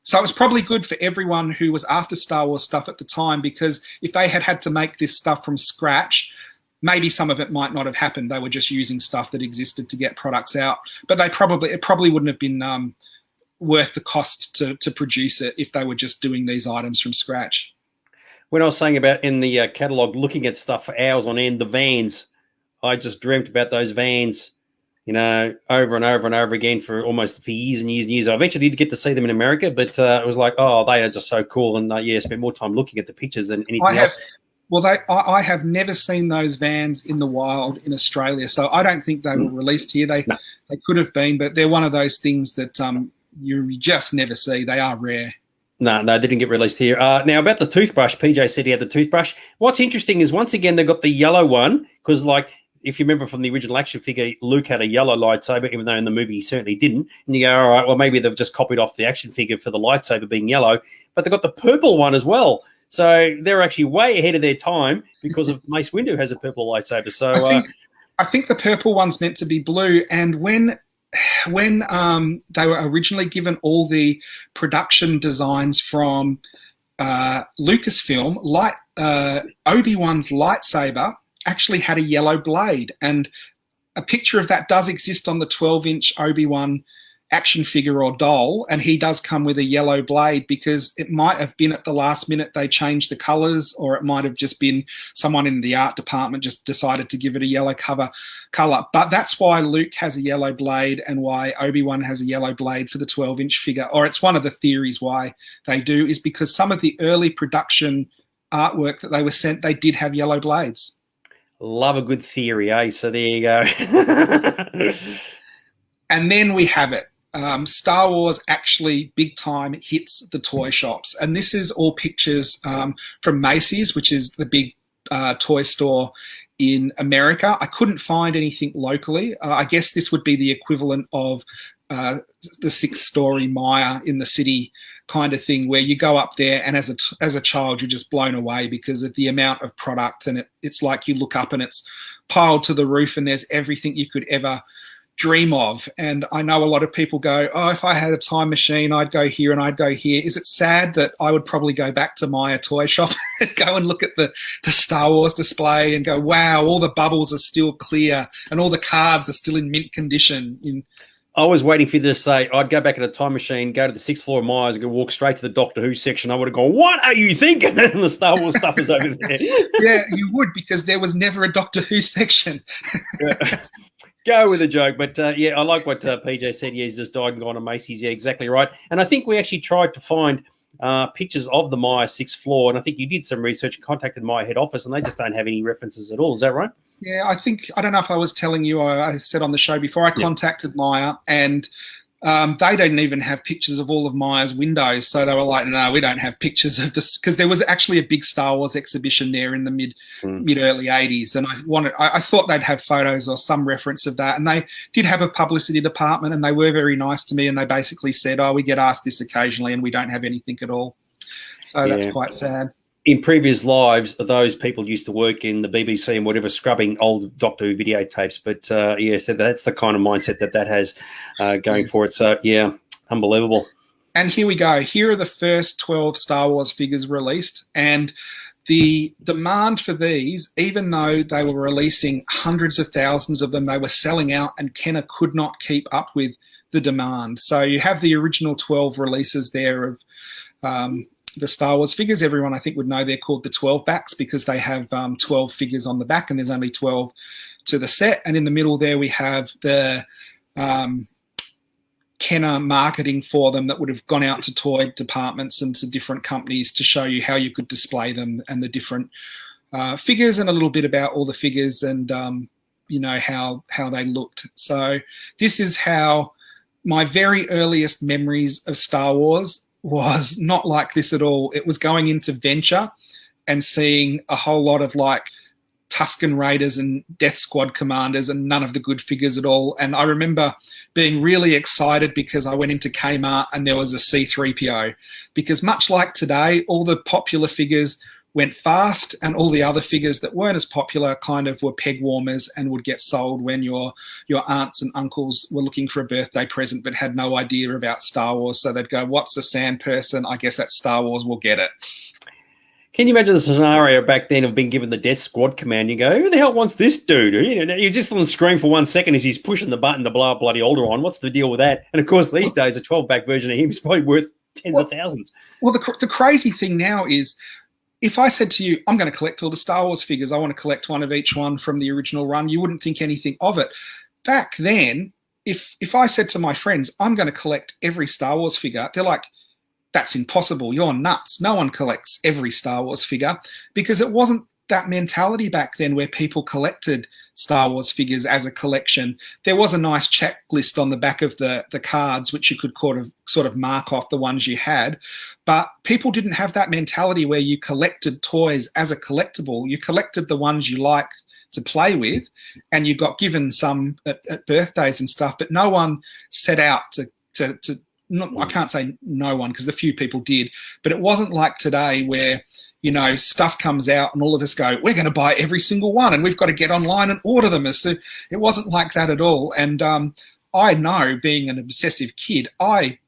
So it was probably good for everyone who was after Star Wars stuff at the time, because if they had to make this stuff from scratch, maybe some of it might not have happened. They were just using stuff that existed to get products out. But it probably wouldn't have been worth the cost to produce it if they were just doing these items from scratch. When I was saying about in the catalogue, looking at stuff for hours on end, the vans, I just dreamt about those vans, over and over and over again for years and years and years. I eventually did get to see them in America, but it was like, oh, they are just so cool. And spent more time looking at the pictures than anything else. Well, I have never seen those vans in the wild in Australia, so I don't think they were released here. They could have been, but they're one of those things that you just never see. They are rare. No, they didn't get released here. Now, about the toothbrush, PJ said he had the toothbrush. What's interesting is, once again, they got the yellow one, because, if you remember from the original action figure, Luke had a yellow lightsaber, even though in the movie he certainly didn't. And you go, all right, well, maybe they've just copied off the action figure for the lightsaber being yellow. But they've got the purple one as well. So they're actually way ahead of their time, because of Mace Windu has a purple lightsaber. So I think the purple one's meant to be blue. And when they were originally given all the production designs from Lucasfilm, Obi-Wan's lightsaber actually had a yellow blade, and a picture of that does exist on the 12-inch Obi-Wan action figure or doll, and he does come with a yellow blade, because it might have been at the last minute they changed the colors, or it might have just been someone in the art department just decided to give it a yellow color. But that's why Luke has a yellow blade and why Obi-Wan has a yellow blade for the 12-inch figure, or it's one of the theories why they do, is because some of the early production artwork that they were sent, they did have yellow blades. Love a good theory, eh? So there you go. And then we have it. Star Wars actually big time hits the toy shops. And this is all pictures from Macy's, which is the big toy store in America. I couldn't find anything locally. I guess this would be the equivalent of the 6-story Myer in the city kind of thing, where you go up there and as a child you're just blown away because of the amount of product, and it's like you look up and it's piled to the roof and there's everything you could ever dream of. And I know a lot of people go, oh, if I had a time machine, I'd go here and I'd go here. Is it sad that I would probably go back to Myer Toy Shop and go and look at the Star Wars display and go, wow, all the bubbles are still clear and all the cards are still in mint condition? I was waiting for you to say I'd go back in a time machine, go to the 6th floor of Myers, and go walk straight to the Doctor Who section. I would have gone, what are you thinking? And the Star Wars stuff is over there. Yeah, you would, because there was never a Doctor Who section. Yeah. Go with a joke. But, yeah, I like what PJ said. Yeah, he's just died and gone to Macy's. Yeah, exactly right. And I think we actually tried to find pictures of the Myer 6th floor, and I think you did some research and contacted Myer head office, and they just don't have any references at all. Is that right? Yeah, I don't know if I was telling you, I said on the show before, I contacted Myer, and they didn't even have pictures of all of Myer's windows. So they were like, no, we don't have pictures of this, because there was actually a big Star Wars exhibition there in the mid early 80s. And I thought they'd have photos or some reference of that. And they did have a publicity department, and they were very nice to me. And they basically said, oh, we get asked this occasionally and we don't have anything at all. So that's quite sad. In previous lives, those people used to work in the BBC and whatever, scrubbing old Doctor Who videotapes. But, so that's the kind of mindset that has going for it. So, yeah, unbelievable. And here we go. Here are the first 12 Star Wars figures released. And the demand for these, even though they were releasing hundreds of thousands of them, they were selling out, and Kenner could not keep up with the demand. So you have the original 12 releases there of the Star Wars figures. Everyone, I think, would know they're called the 12 backs because they have 12 figures on the back, and there's only 12 to the set. And in the middle there we have the Kenner marketing for them that would have gone out to toy departments and to different companies to show you how you could display them and the different figures, and a little bit about all the figures and how they looked. So this is how my very earliest memories of Star Wars was not like this at all. It was going into Venture and seeing a whole lot of like Tusken Raiders and Death Squad commanders and none of the good figures at all. And I remember being really excited because I went into Kmart and there was a C-3PO, because much like today, all the popular figures went fast and all the other figures that weren't as popular kind of were peg warmers and would get sold when your aunts and uncles were looking for a birthday present but had no idea about Star Wars. So they'd go, what's a sand person? I guess that's Star Wars, we'll get it. Can you imagine the scenario back then of being given the Death Squad command? You go, who the hell wants this dude? You're just on the screen for 1 second as he's pushing the button to blow up bloody Alderaan. What's the deal with that? And of course, these days, a 12-back version of him is probably worth tens of thousands. Well, the crazy thing now is, if I said to you, I'm going to collect all the Star Wars figures, I want to collect one of each one from the original run, you wouldn't think anything of it. Back then, if I said to my friends, I'm going to collect every Star Wars figure, they're like, that's impossible. You're nuts. No one collects every Star Wars figure, because it wasn't that mentality back then where people collected Star Wars figures as a collection. There was a nice checklist on the back of the cards, which you could sort of mark off the ones you had. But people didn't have that mentality where you collected toys as a collectible. You collected the ones you liked to play with, and you got given some at birthdays and stuff. But no one set out to I can't say no one, because a few people did, but it wasn't like today where, stuff comes out and all of us go, we're going to buy every single one and we've got to get online and order them. So it wasn't like that at all. And I know, being an obsessive kid, I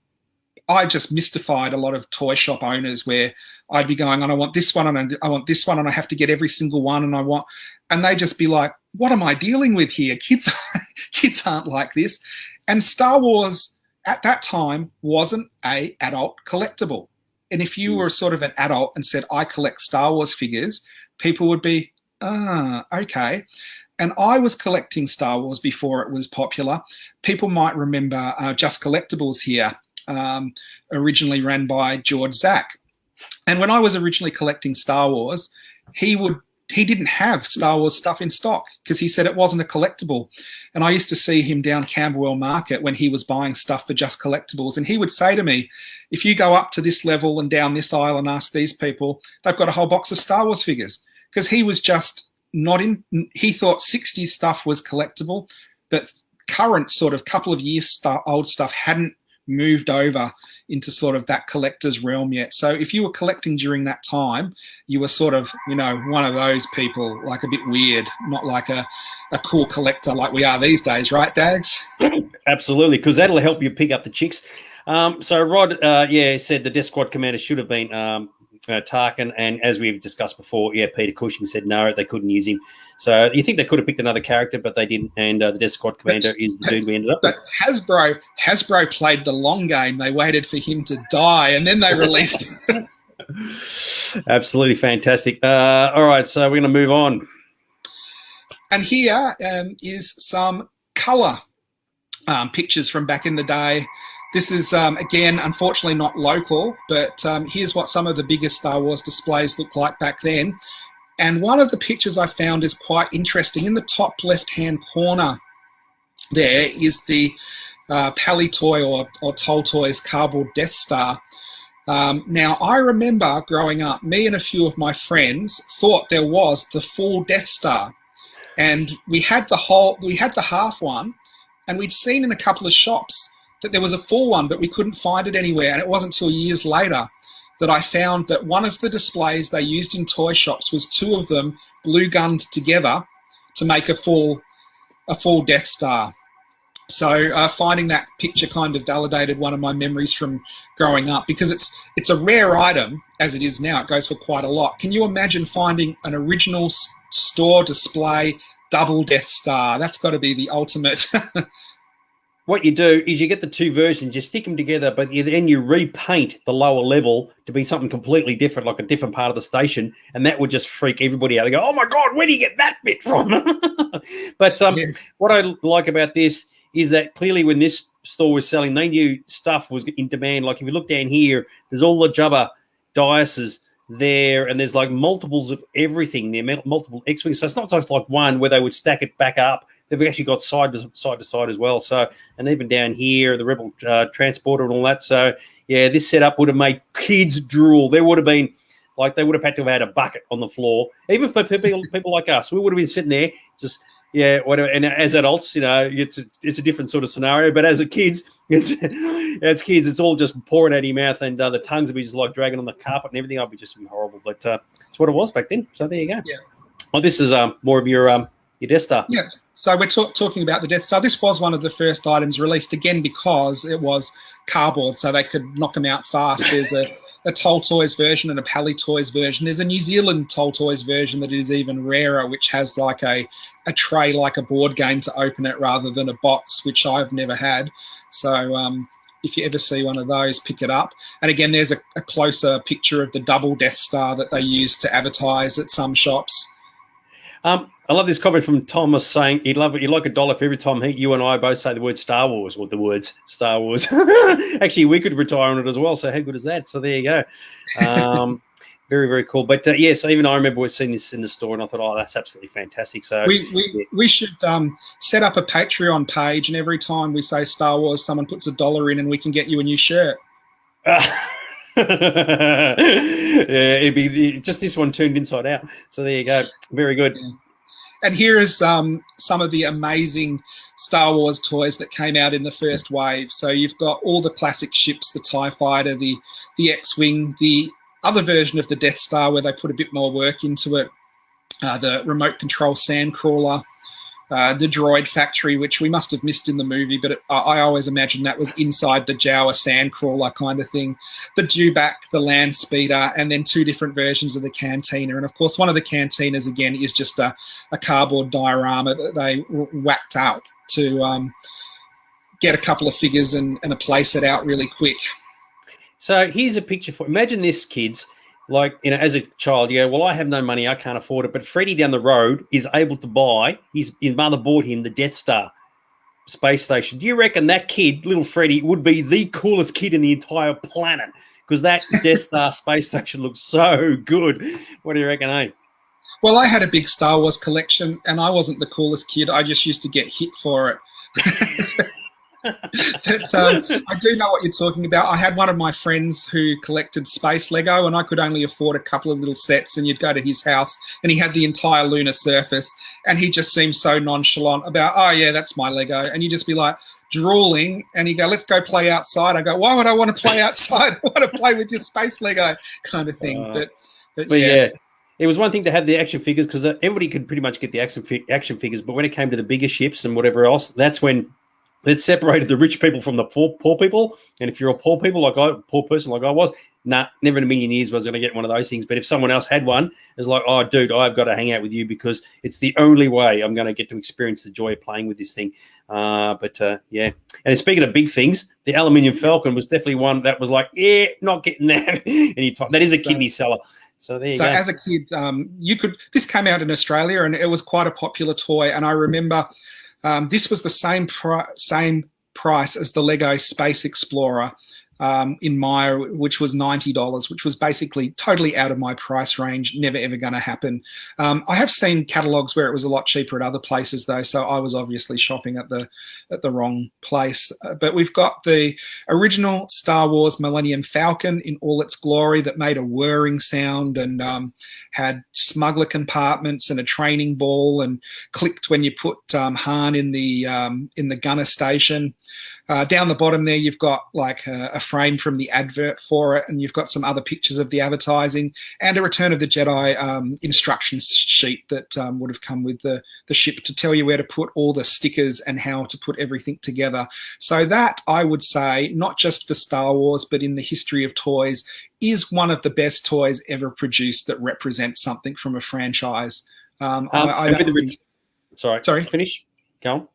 just mystified a lot of toy shop owners where I'd be going, and I want this one and I want this one and I have to get every single one and they'd just be like, what am I dealing with here? Kids aren't like this. And Star Wars at that time wasn't a adult collectible. And if you were sort of an adult and said, I collect Star Wars figures, people would be, okay. And I was collecting Star Wars before it was popular. People might remember Just Collectibles here, originally ran by George Zack. And when I was originally collecting Star Wars, he didn't have Star Wars stuff in stock because he said it wasn't a collectible. And I used to see him down Camberwell Market when he was buying stuff for Just Collectibles. And he would say to me, if you go up to this level and down this aisle and ask these people, they've got a whole box of Star Wars figures. Because he was just he thought 60s stuff was collectible, but current sort of couple of years old stuff hadn't moved over into sort of that collector's realm yet. So if you were collecting during that time, you were sort of, one of those people, like a bit weird, not like a cool collector like we are these days, right, Dags? Absolutely, because that'll help you pick up the chicks. So Rod, said the Death Squad commander should have been Tarkin, and as we've discussed before, Peter Cushing said no, they couldn't use him. So you think they could have picked another character, but they didn't, and the Death Squad commander is the dude we ended up with. But Hasbro played the long game. They waited for him to die, and then they released him. Absolutely fantastic. All right, so we're going to move on. And here is some colour pictures from back in the day. This is, again, unfortunately not local, but here's what some of the biggest Star Wars displays looked like back then. And one of the pictures I found is quite interesting. In the top left-hand corner there is the Palitoy or Toltoy's cardboard Death Star. Now, I remember growing up, me and a few of my friends thought there was the full Death Star. And we had the half one, and we'd seen in a couple of shops that there was a full one, but we couldn't find it anywhere. And it wasn't until years later that I found that one of the displays they used in toy shops was two of them glue-gunned together to make a full Death Star. So finding that picture kind of validated one of my memories from growing up, because it's a rare item as it is now. It goes for quite a lot. Can you imagine finding an original store display double Death Star? That's got to be the ultimate. What you do is you get the two versions, you stick them together, but then you repaint the lower level to be something completely different, like a different part of the station, and that would just freak everybody out. They go, oh my God, where do you get that bit from? But yes. What I like about this is that clearly when this store was selling, they knew stuff was in demand. Like if you look down here, there's all the Jabba dioces there, and there's like multiples of everything there, multiple X-Wings. So it's not just like one where they would stack it back up. They've actually got side to side as well. So, and even down here, the Rebel transporter and all that. So, yeah, this setup would have made kids drool. There would have been, like, they would have had to have had a bucket on the floor. Even for people like us, we would have been sitting there just, yeah, whatever. And as adults, it's a different sort of scenario. But as kids, it's all just pouring out of your mouth, and the tongues would be just like dragging on the carpet and everything. I'd be just horrible. But it's what it was back then. So there you go. Yeah. Well, this is more of your Death Star. Yeah, so we're talking about the Death Star. This was one of the first items released, again, because it was cardboard, so they could knock them out fast. There's a Toltoys version and a Palitoys version. There's a New Zealand Toltoys version that is even rarer, which has like a tray like a board game to open it rather than a box, which I've never had. So if you ever see one of those, pick it up. And again, there's a closer picture of the double Death Star that they use to advertise at some shops. I love this comment from Thomas saying he'd like $1 for every time you and I both say the word Star Wars, or the words Star Wars. Actually, we could retire on it as well. So how good is that? So there you go. Very, very cool. But so even I remember seeing this in the store, and I thought, oh, that's absolutely fantastic. So we should set up a Patreon page, and every time we say Star Wars, someone puts $1 in, and we can get you a new shirt. Yeah, it'd be just this one turned inside out. So there you go. Very good. Yeah. And here is some of the amazing Star Wars toys that came out in the first wave. So you've got all the classic ships, the TIE Fighter, the X-Wing, the other version of the Death Star where they put a bit more work into it, the remote control Sandcrawler, the Droid Factory, which we must have missed in the movie, but I always imagined that was inside the Jawa Sandcrawler kind of thing. The Dewback, the Land Speeder, and then two different versions of the Cantina. And, of course, one of the Cantinas, again, is just a cardboard diorama that they whacked out to get a couple of figures and a play set out really quick. So here's a picture for – imagine this, kids. Like, as a child, you go, well, I have no money, I can't afford it. But Freddie down the road is able to buy, his mother bought him the Death Star space station. Do you reckon that kid, little Freddie, would be the coolest kid in the entire planet? Because that Death Star space station looks so good. What do you reckon, eh? Well, I had a big Star Wars collection, and I wasn't the coolest kid. I just used to get hit for it. But I do know what you're talking about. I had one of my friends who collected space Lego, and I could only afford a couple of little sets, and you'd go to his house and he had the entire lunar surface, and he just seemed so nonchalant about, oh yeah, that's my Lego. And you just be like, drooling, and you go, let's go play outside. I go, why would I want to play outside? I want to play with your space Lego kind of thing. But yeah. It was one thing to have the action figures because everybody could pretty much get the action figures. But when it came to the bigger ships and whatever else, that's when it separated the rich people from the poor people. And if you're a poor person like I was, never in a million years was I going to get one of those things. But if someone else had one, it's like, oh, dude, I've got to hang out with you because it's the only way I'm going to get to experience the joy of playing with this thing. Yeah. And speaking of big things, the Aluminium Falcon was definitely one that was like, yeah, not getting that anytime. That is a kidney seller. So there you go. As a kid, this came out in Australia and it was quite a popular toy. And I remember this was the same price as the Lego Space Explorer in Myer, which was $90, which was basically totally out of my price range, never ever going to happen. I have seen catalogs where it was a lot cheaper at other places though, so I was obviously shopping at the wrong place. But we've got the original Star Wars Millennium Falcon in all its glory that made a whirring sound and had smuggler compartments and a training ball and clicked when you put Han in the gunner station. Down the bottom there, you've got like a frame from the advert for it, and you've got some other pictures of the advertising and a Return of the Jedi instruction sheet that would have come with the ship to tell you where to put all the stickers and how to put everything together. So that, I would say, not just for Star Wars, but in the history of toys, is one of the best toys ever produced that represents something from a franchise. Sorry, finish. Go on.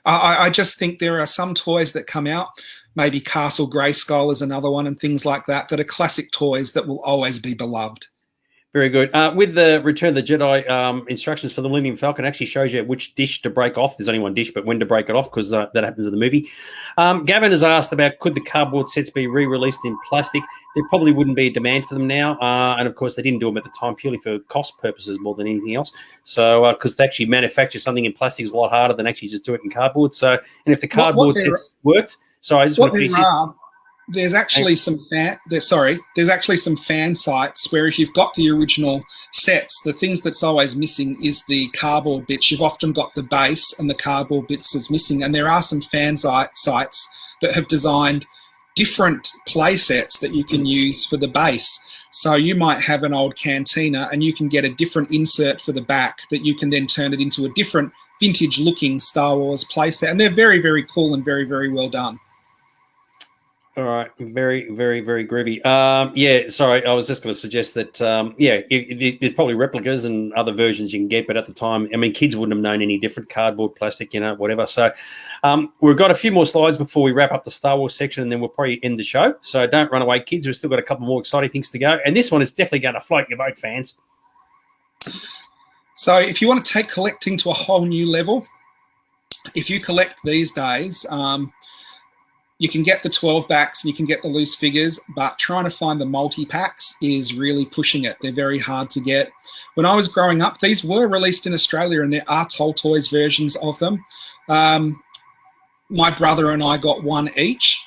I just think there are some toys that come out, maybe Castle Grayskull is another one and things like that are classic toys that will always be beloved. Very good. With the Return of the Jedi instructions for the Millennium Falcon, actually shows you which dish to break off. There's only one dish, but when to break it off because that happens in the movie. Gavin has asked about could the cardboard sets be re-released in plastic? There probably wouldn't be a demand for them now. And, of course, they didn't do them at the time purely for cost purposes more than anything else. So because to actually manufacture something in plastic is a lot harder than actually just do it in cardboard. So, and if the cardboard sets worked, sorry, I just want to finish this. There's actually some fan sites where if you've got the original sets, the things that's always missing is the cardboard bits. You've often got the base and the cardboard bits is missing. And there are some fan sites that have designed different play sets that you can use for the base. So you might have an old cantina and you can get a different insert for the back that you can then turn it into a different vintage looking Star Wars play set. And they're very, very cool and very, very well done. All right, very, very, very groovy. Yeah, sorry, I was just going to suggest that, there's probably replicas and other versions you can get, but at the time, I mean, kids wouldn't have known any different, cardboard, plastic, whatever. So we've got a few more slides before we wrap up the Star Wars section, and then we'll probably end the show. So don't run away, kids. We've still got a couple more exciting things to go, and this one is definitely going to float your boat, fans. So if you want to take collecting to a whole new level, if you collect these days, you can get the 12 backs and you can get the loose figures, but trying to find the multi-packs is really pushing it. They're very hard to get. When I was growing up, these were released in Australia and there are Toll Toys versions of them. My brother and I got one each,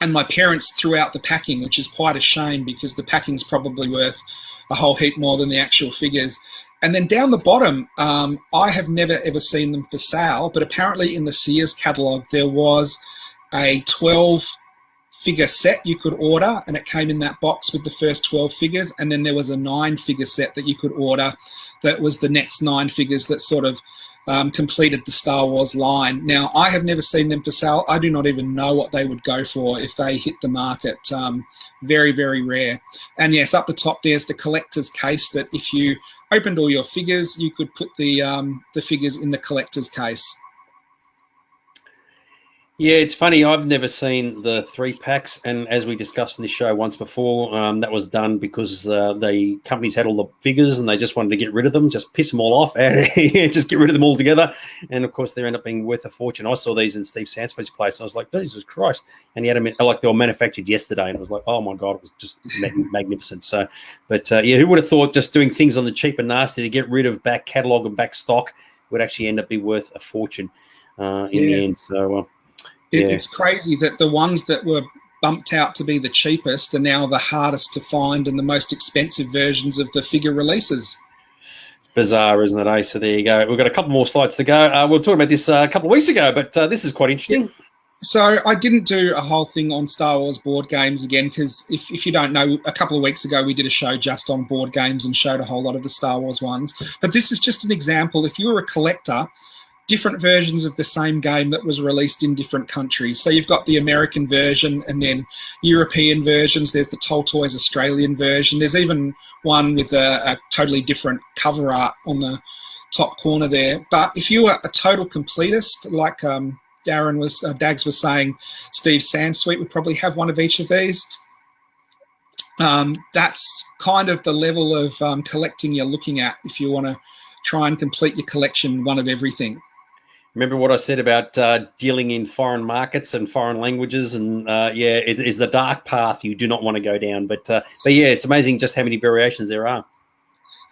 and my parents threw out the packing, which is quite a shame because the packing's probably worth a whole heap more than the actual figures. And then down the bottom, I have never ever seen them for sale, but apparently in the Sears catalogue there was a 12-figure set you could order, and it came in that box with the first 12 figures, and then there was a 9-figure set that you could order that was the next 9 figures that sort of completed the Star Wars line. Now, I have never seen them for sale. I do not even know what they would go for if they hit the market. Very, very rare. And yes, up the top there's the collector's case that if you opened all your figures, you could put the figures in the collector's case. Yeah, it's funny. I've never seen the 3-packs, and as we discussed in this show once before, that was done because the companies had all the figures and they just wanted to get rid of them, just piss them all off, and just get rid of them all together. And of course, they end up being worth a fortune. I saw these in Steve Sansbury's place, and I was like, Jesus Christ! And he had them like they were manufactured yesterday, and it was like, oh my God, it was just magnificent. So, but who would have thought just doing things on the cheap and nasty to get rid of back catalogue and back stock would actually end up being worth a fortune in the end? So. It's crazy that the ones that were bumped out to be the cheapest are now the hardest to find and the most expensive versions of the figure releases. Bizarre, isn't it, eh? So there you go. We've got a couple more slides to go. We were talking about this a couple of weeks ago, but this is quite interesting. So I didn't do a whole thing on Star Wars board games again, because if you don't know, a couple of weeks ago we did a show just on board games and showed a whole lot of the Star Wars ones. But this is just an example. If you were a collector, different versions of the same game that was released in different countries. So you've got the American version and then European versions. There's the Toltoys Australian version. There's even one with a totally different cover art on the top corner there. But if you were a total completist, like Dags was saying, Steve Sansweet would probably have one of each of these. That's kind of the level of collecting you're looking at if you want to try and complete your collection, one of everything. Remember what I said about dealing in foreign markets and foreign languages, and it is the dark path you do not want to go down. But yeah, it's amazing just how many variations there are.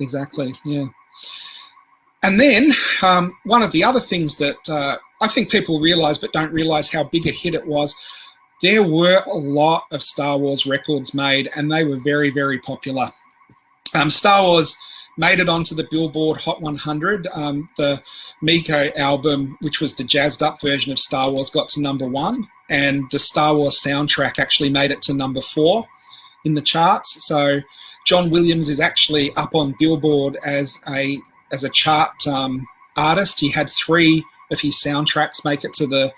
Exactly, yeah. And then one of the other things that I think people realise but don't realise how big a hit it was, there were a lot of Star Wars records made, and they were very, very popular. Star Wars made it onto the Billboard Hot 100. The Miko album, which was the jazzed up version of Star Wars, got to #1, and the Star Wars soundtrack actually made it to #4 in the charts. So John Williams is actually up on Billboard as a chart artist. He had 3 of his soundtracks make it to the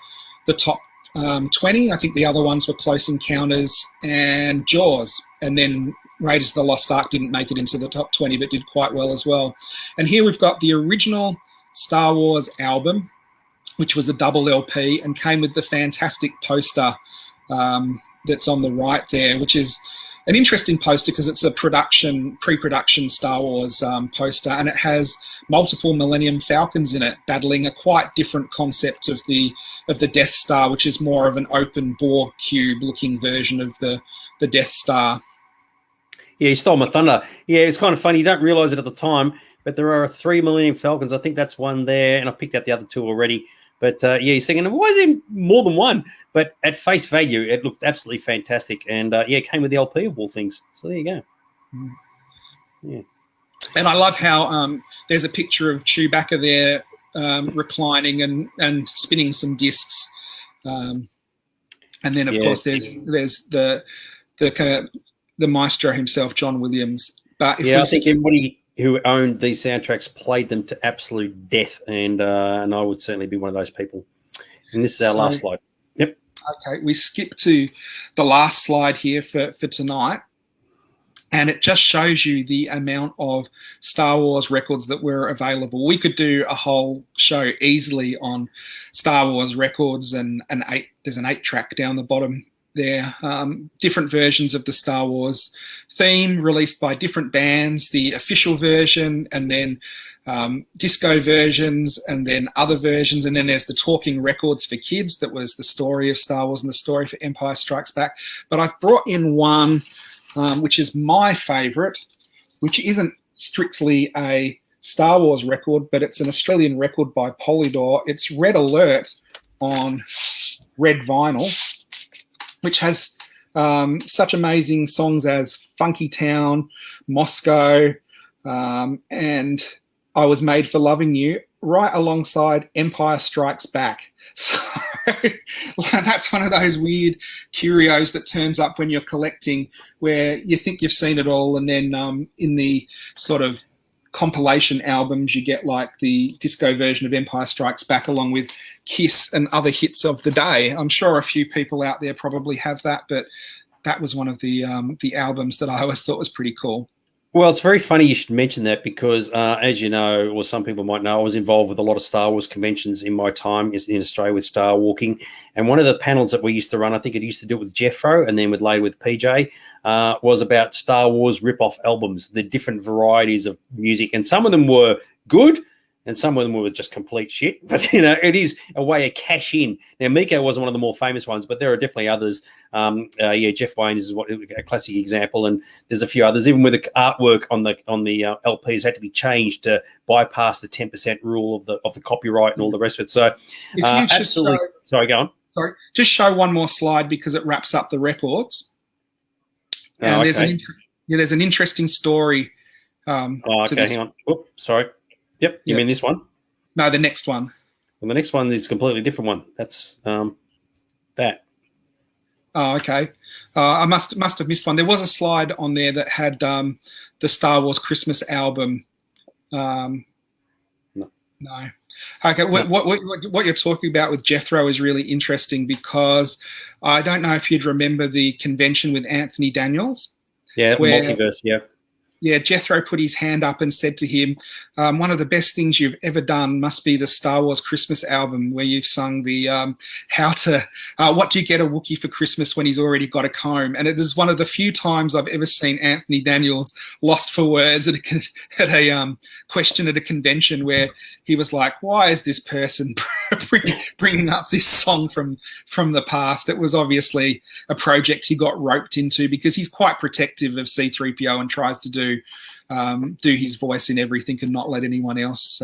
top 20. I think the other ones were Close Encounters and Jaws, and then Raiders of the Lost Ark didn't make it into the top 20, but did quite well as well. And here we've got the original Star Wars album, which was a double LP and came with the fantastic poster that's on the right there, which is an interesting poster because it's a pre-production Star Wars poster, and it has multiple Millennium Falcons in it, battling a quite different concept of the Death Star, which is more of an open Borg cube-looking version of the Death Star. Yeah, you stole my thunder. Yeah, it's kind of funny. You don't realise it at the time, but there are 3 Millennium Falcons. I think that's one there, and I've picked out the other 2 already. But yeah, you're thinking, why is there more than one? But at face value, it looked absolutely fantastic. And yeah, it came with the LP of all things. So there you go. Yeah. And I love how there's a picture of Chewbacca there reclining and spinning some discs. And then, of course, there's the maestro himself, John Williams. But I think everybody who owned these soundtracks played them to absolute death, and I would certainly be one of those people. And this is our last slide. Yep. Okay, we skip to the last slide here for tonight, and it just shows you the amount of Star Wars records that were available. We could do a whole show easily on Star Wars records, and there's an 8-track down the bottom there, different versions of the Star Wars theme released by different bands, the official version, and then disco versions, and then other versions, and then there's the Talking Records for Kids that was the story of Star Wars and the story for Empire Strikes Back. But I've brought in one which is my favourite, which isn't strictly a Star Wars record, but it's an Australian record by Polydor. It's Red Alert on red vinyl, which has such amazing songs as Funky Town, Moscow, and I Was Made for Loving You, right alongside Empire Strikes Back. So that's one of those weird curios that turns up when you're collecting, where you think you've seen it all, and then in the sort of compilation albums you get like the disco version of Empire Strikes Back along with Kiss and other hits of the day. I'm sure a few people out there probably have that, but that was one of the albums that I always thought was pretty cool. Well, it's very funny you should mention that because, as you know, or some people might know, I was involved with a lot of Star Wars conventions in my time in Australia with Star Walking. And one of the panels that we used to run, I think it used to do it with Jeffro and then later with PJ, was about Star Wars rip-off albums, the different varieties of music. And some of them were good and some of them were just complete shit. But, you know, it is a way to cash in. Now, Miko wasn't one of the more famous ones, but there are definitely others. Jeff Wayne is a classic example, and there's a few others. Even with the artwork on the LPs had to be changed to bypass the 10% rule of the copyright and all the rest of it. So, absolutely. Sorry, go on. Sorry, just show one more slide because it wraps up the records. And there's an interesting story. Hang on. Oops, sorry. Yep. You Yep. mean this one? No, the next one. Well, the next one is a completely different one. That's that. Oh, okay. I must have missed one. There was a slide on there that had the Star Wars Christmas album. No. No. Okay. What you're talking about with Jethro is really interesting, because I don't know if you'd remember the convention with Anthony Daniels. Yeah, where- multiverse. Yeah. Yeah, Jethro put his hand up and said to him, one of the best things you've ever done must be the Star Wars Christmas album, where you've sung the what do you get a Wookiee for Christmas when he's already got a comb? And it is one of the few times I've ever seen Anthony Daniels lost for words at a question at a convention, where he was like, why is this person bringing up this song from the past? It was obviously a project he got roped into, because he's quite protective of C-3PO and tries to do his voice in everything and not let anyone else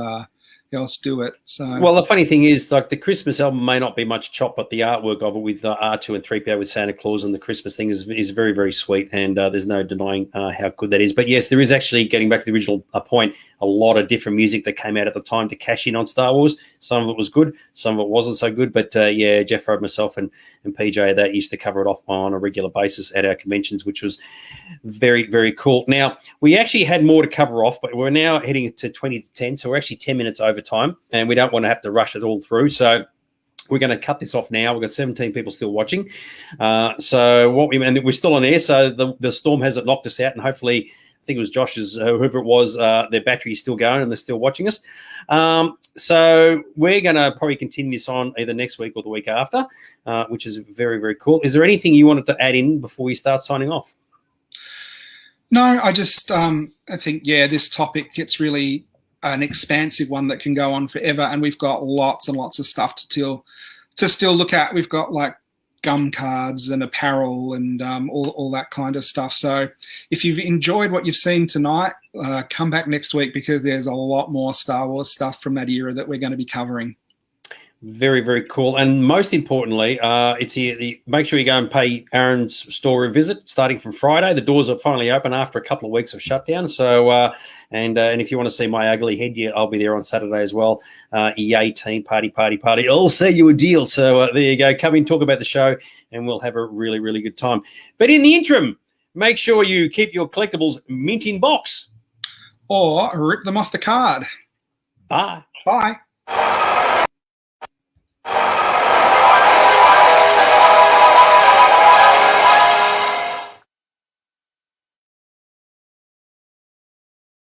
do it. So, well, the funny thing is, like, the Christmas album may not be much chop, but the artwork of it with R2 and 3PO with Santa Claus and the Christmas thing is very, very sweet, and there's no denying how good that is. But yes, there is actually, getting back to the original point, a lot of different music that came out at the time to cash in on Star Wars. Some of it was good, some of it wasn't so good. But yeah, Jeffro, myself, and PJ, that used to cover it off on a regular basis at our conventions, which was very, very cool. Now, we actually had more to cover off, but we're now heading to 20 to 10, so we're actually 10 minutes over time, and we don't want to have to rush it all through. So we're going to cut this off now. We've got 17 people still watching. And we're still on air, so the storm hasn't knocked us out, and hopefully, I think it was Josh's, whoever it was, their battery is still going and they're still watching us. So we're going to probably continue this on either next week or the week after, which is very, very cool. Is there anything you wanted to add in before we start signing off? No, I just I think, yeah, this topic, it's really an expansive one that can go on forever, and we've got lots and lots of stuff to still look at. We've got like gum cards and apparel and all that kind of stuff. So if you've enjoyed what you've seen tonight, come back next week, because there's a lot more Star Wars stuff from that era that we're going to be covering. Very, very cool. And most importantly, it's here. Make sure you go and pay Aaron's store a visit starting from Friday. The doors are finally open after a couple of weeks of shutdown. So, and if you want to see my ugly head, I'll be there on Saturday as well. Yay team, party. I'll sell you a deal. So there you go. Come in, talk about the show, and we'll have a really, really good time. But in the interim, make sure you keep your collectibles mint in box. Or rip them off the card. Bye. Bye.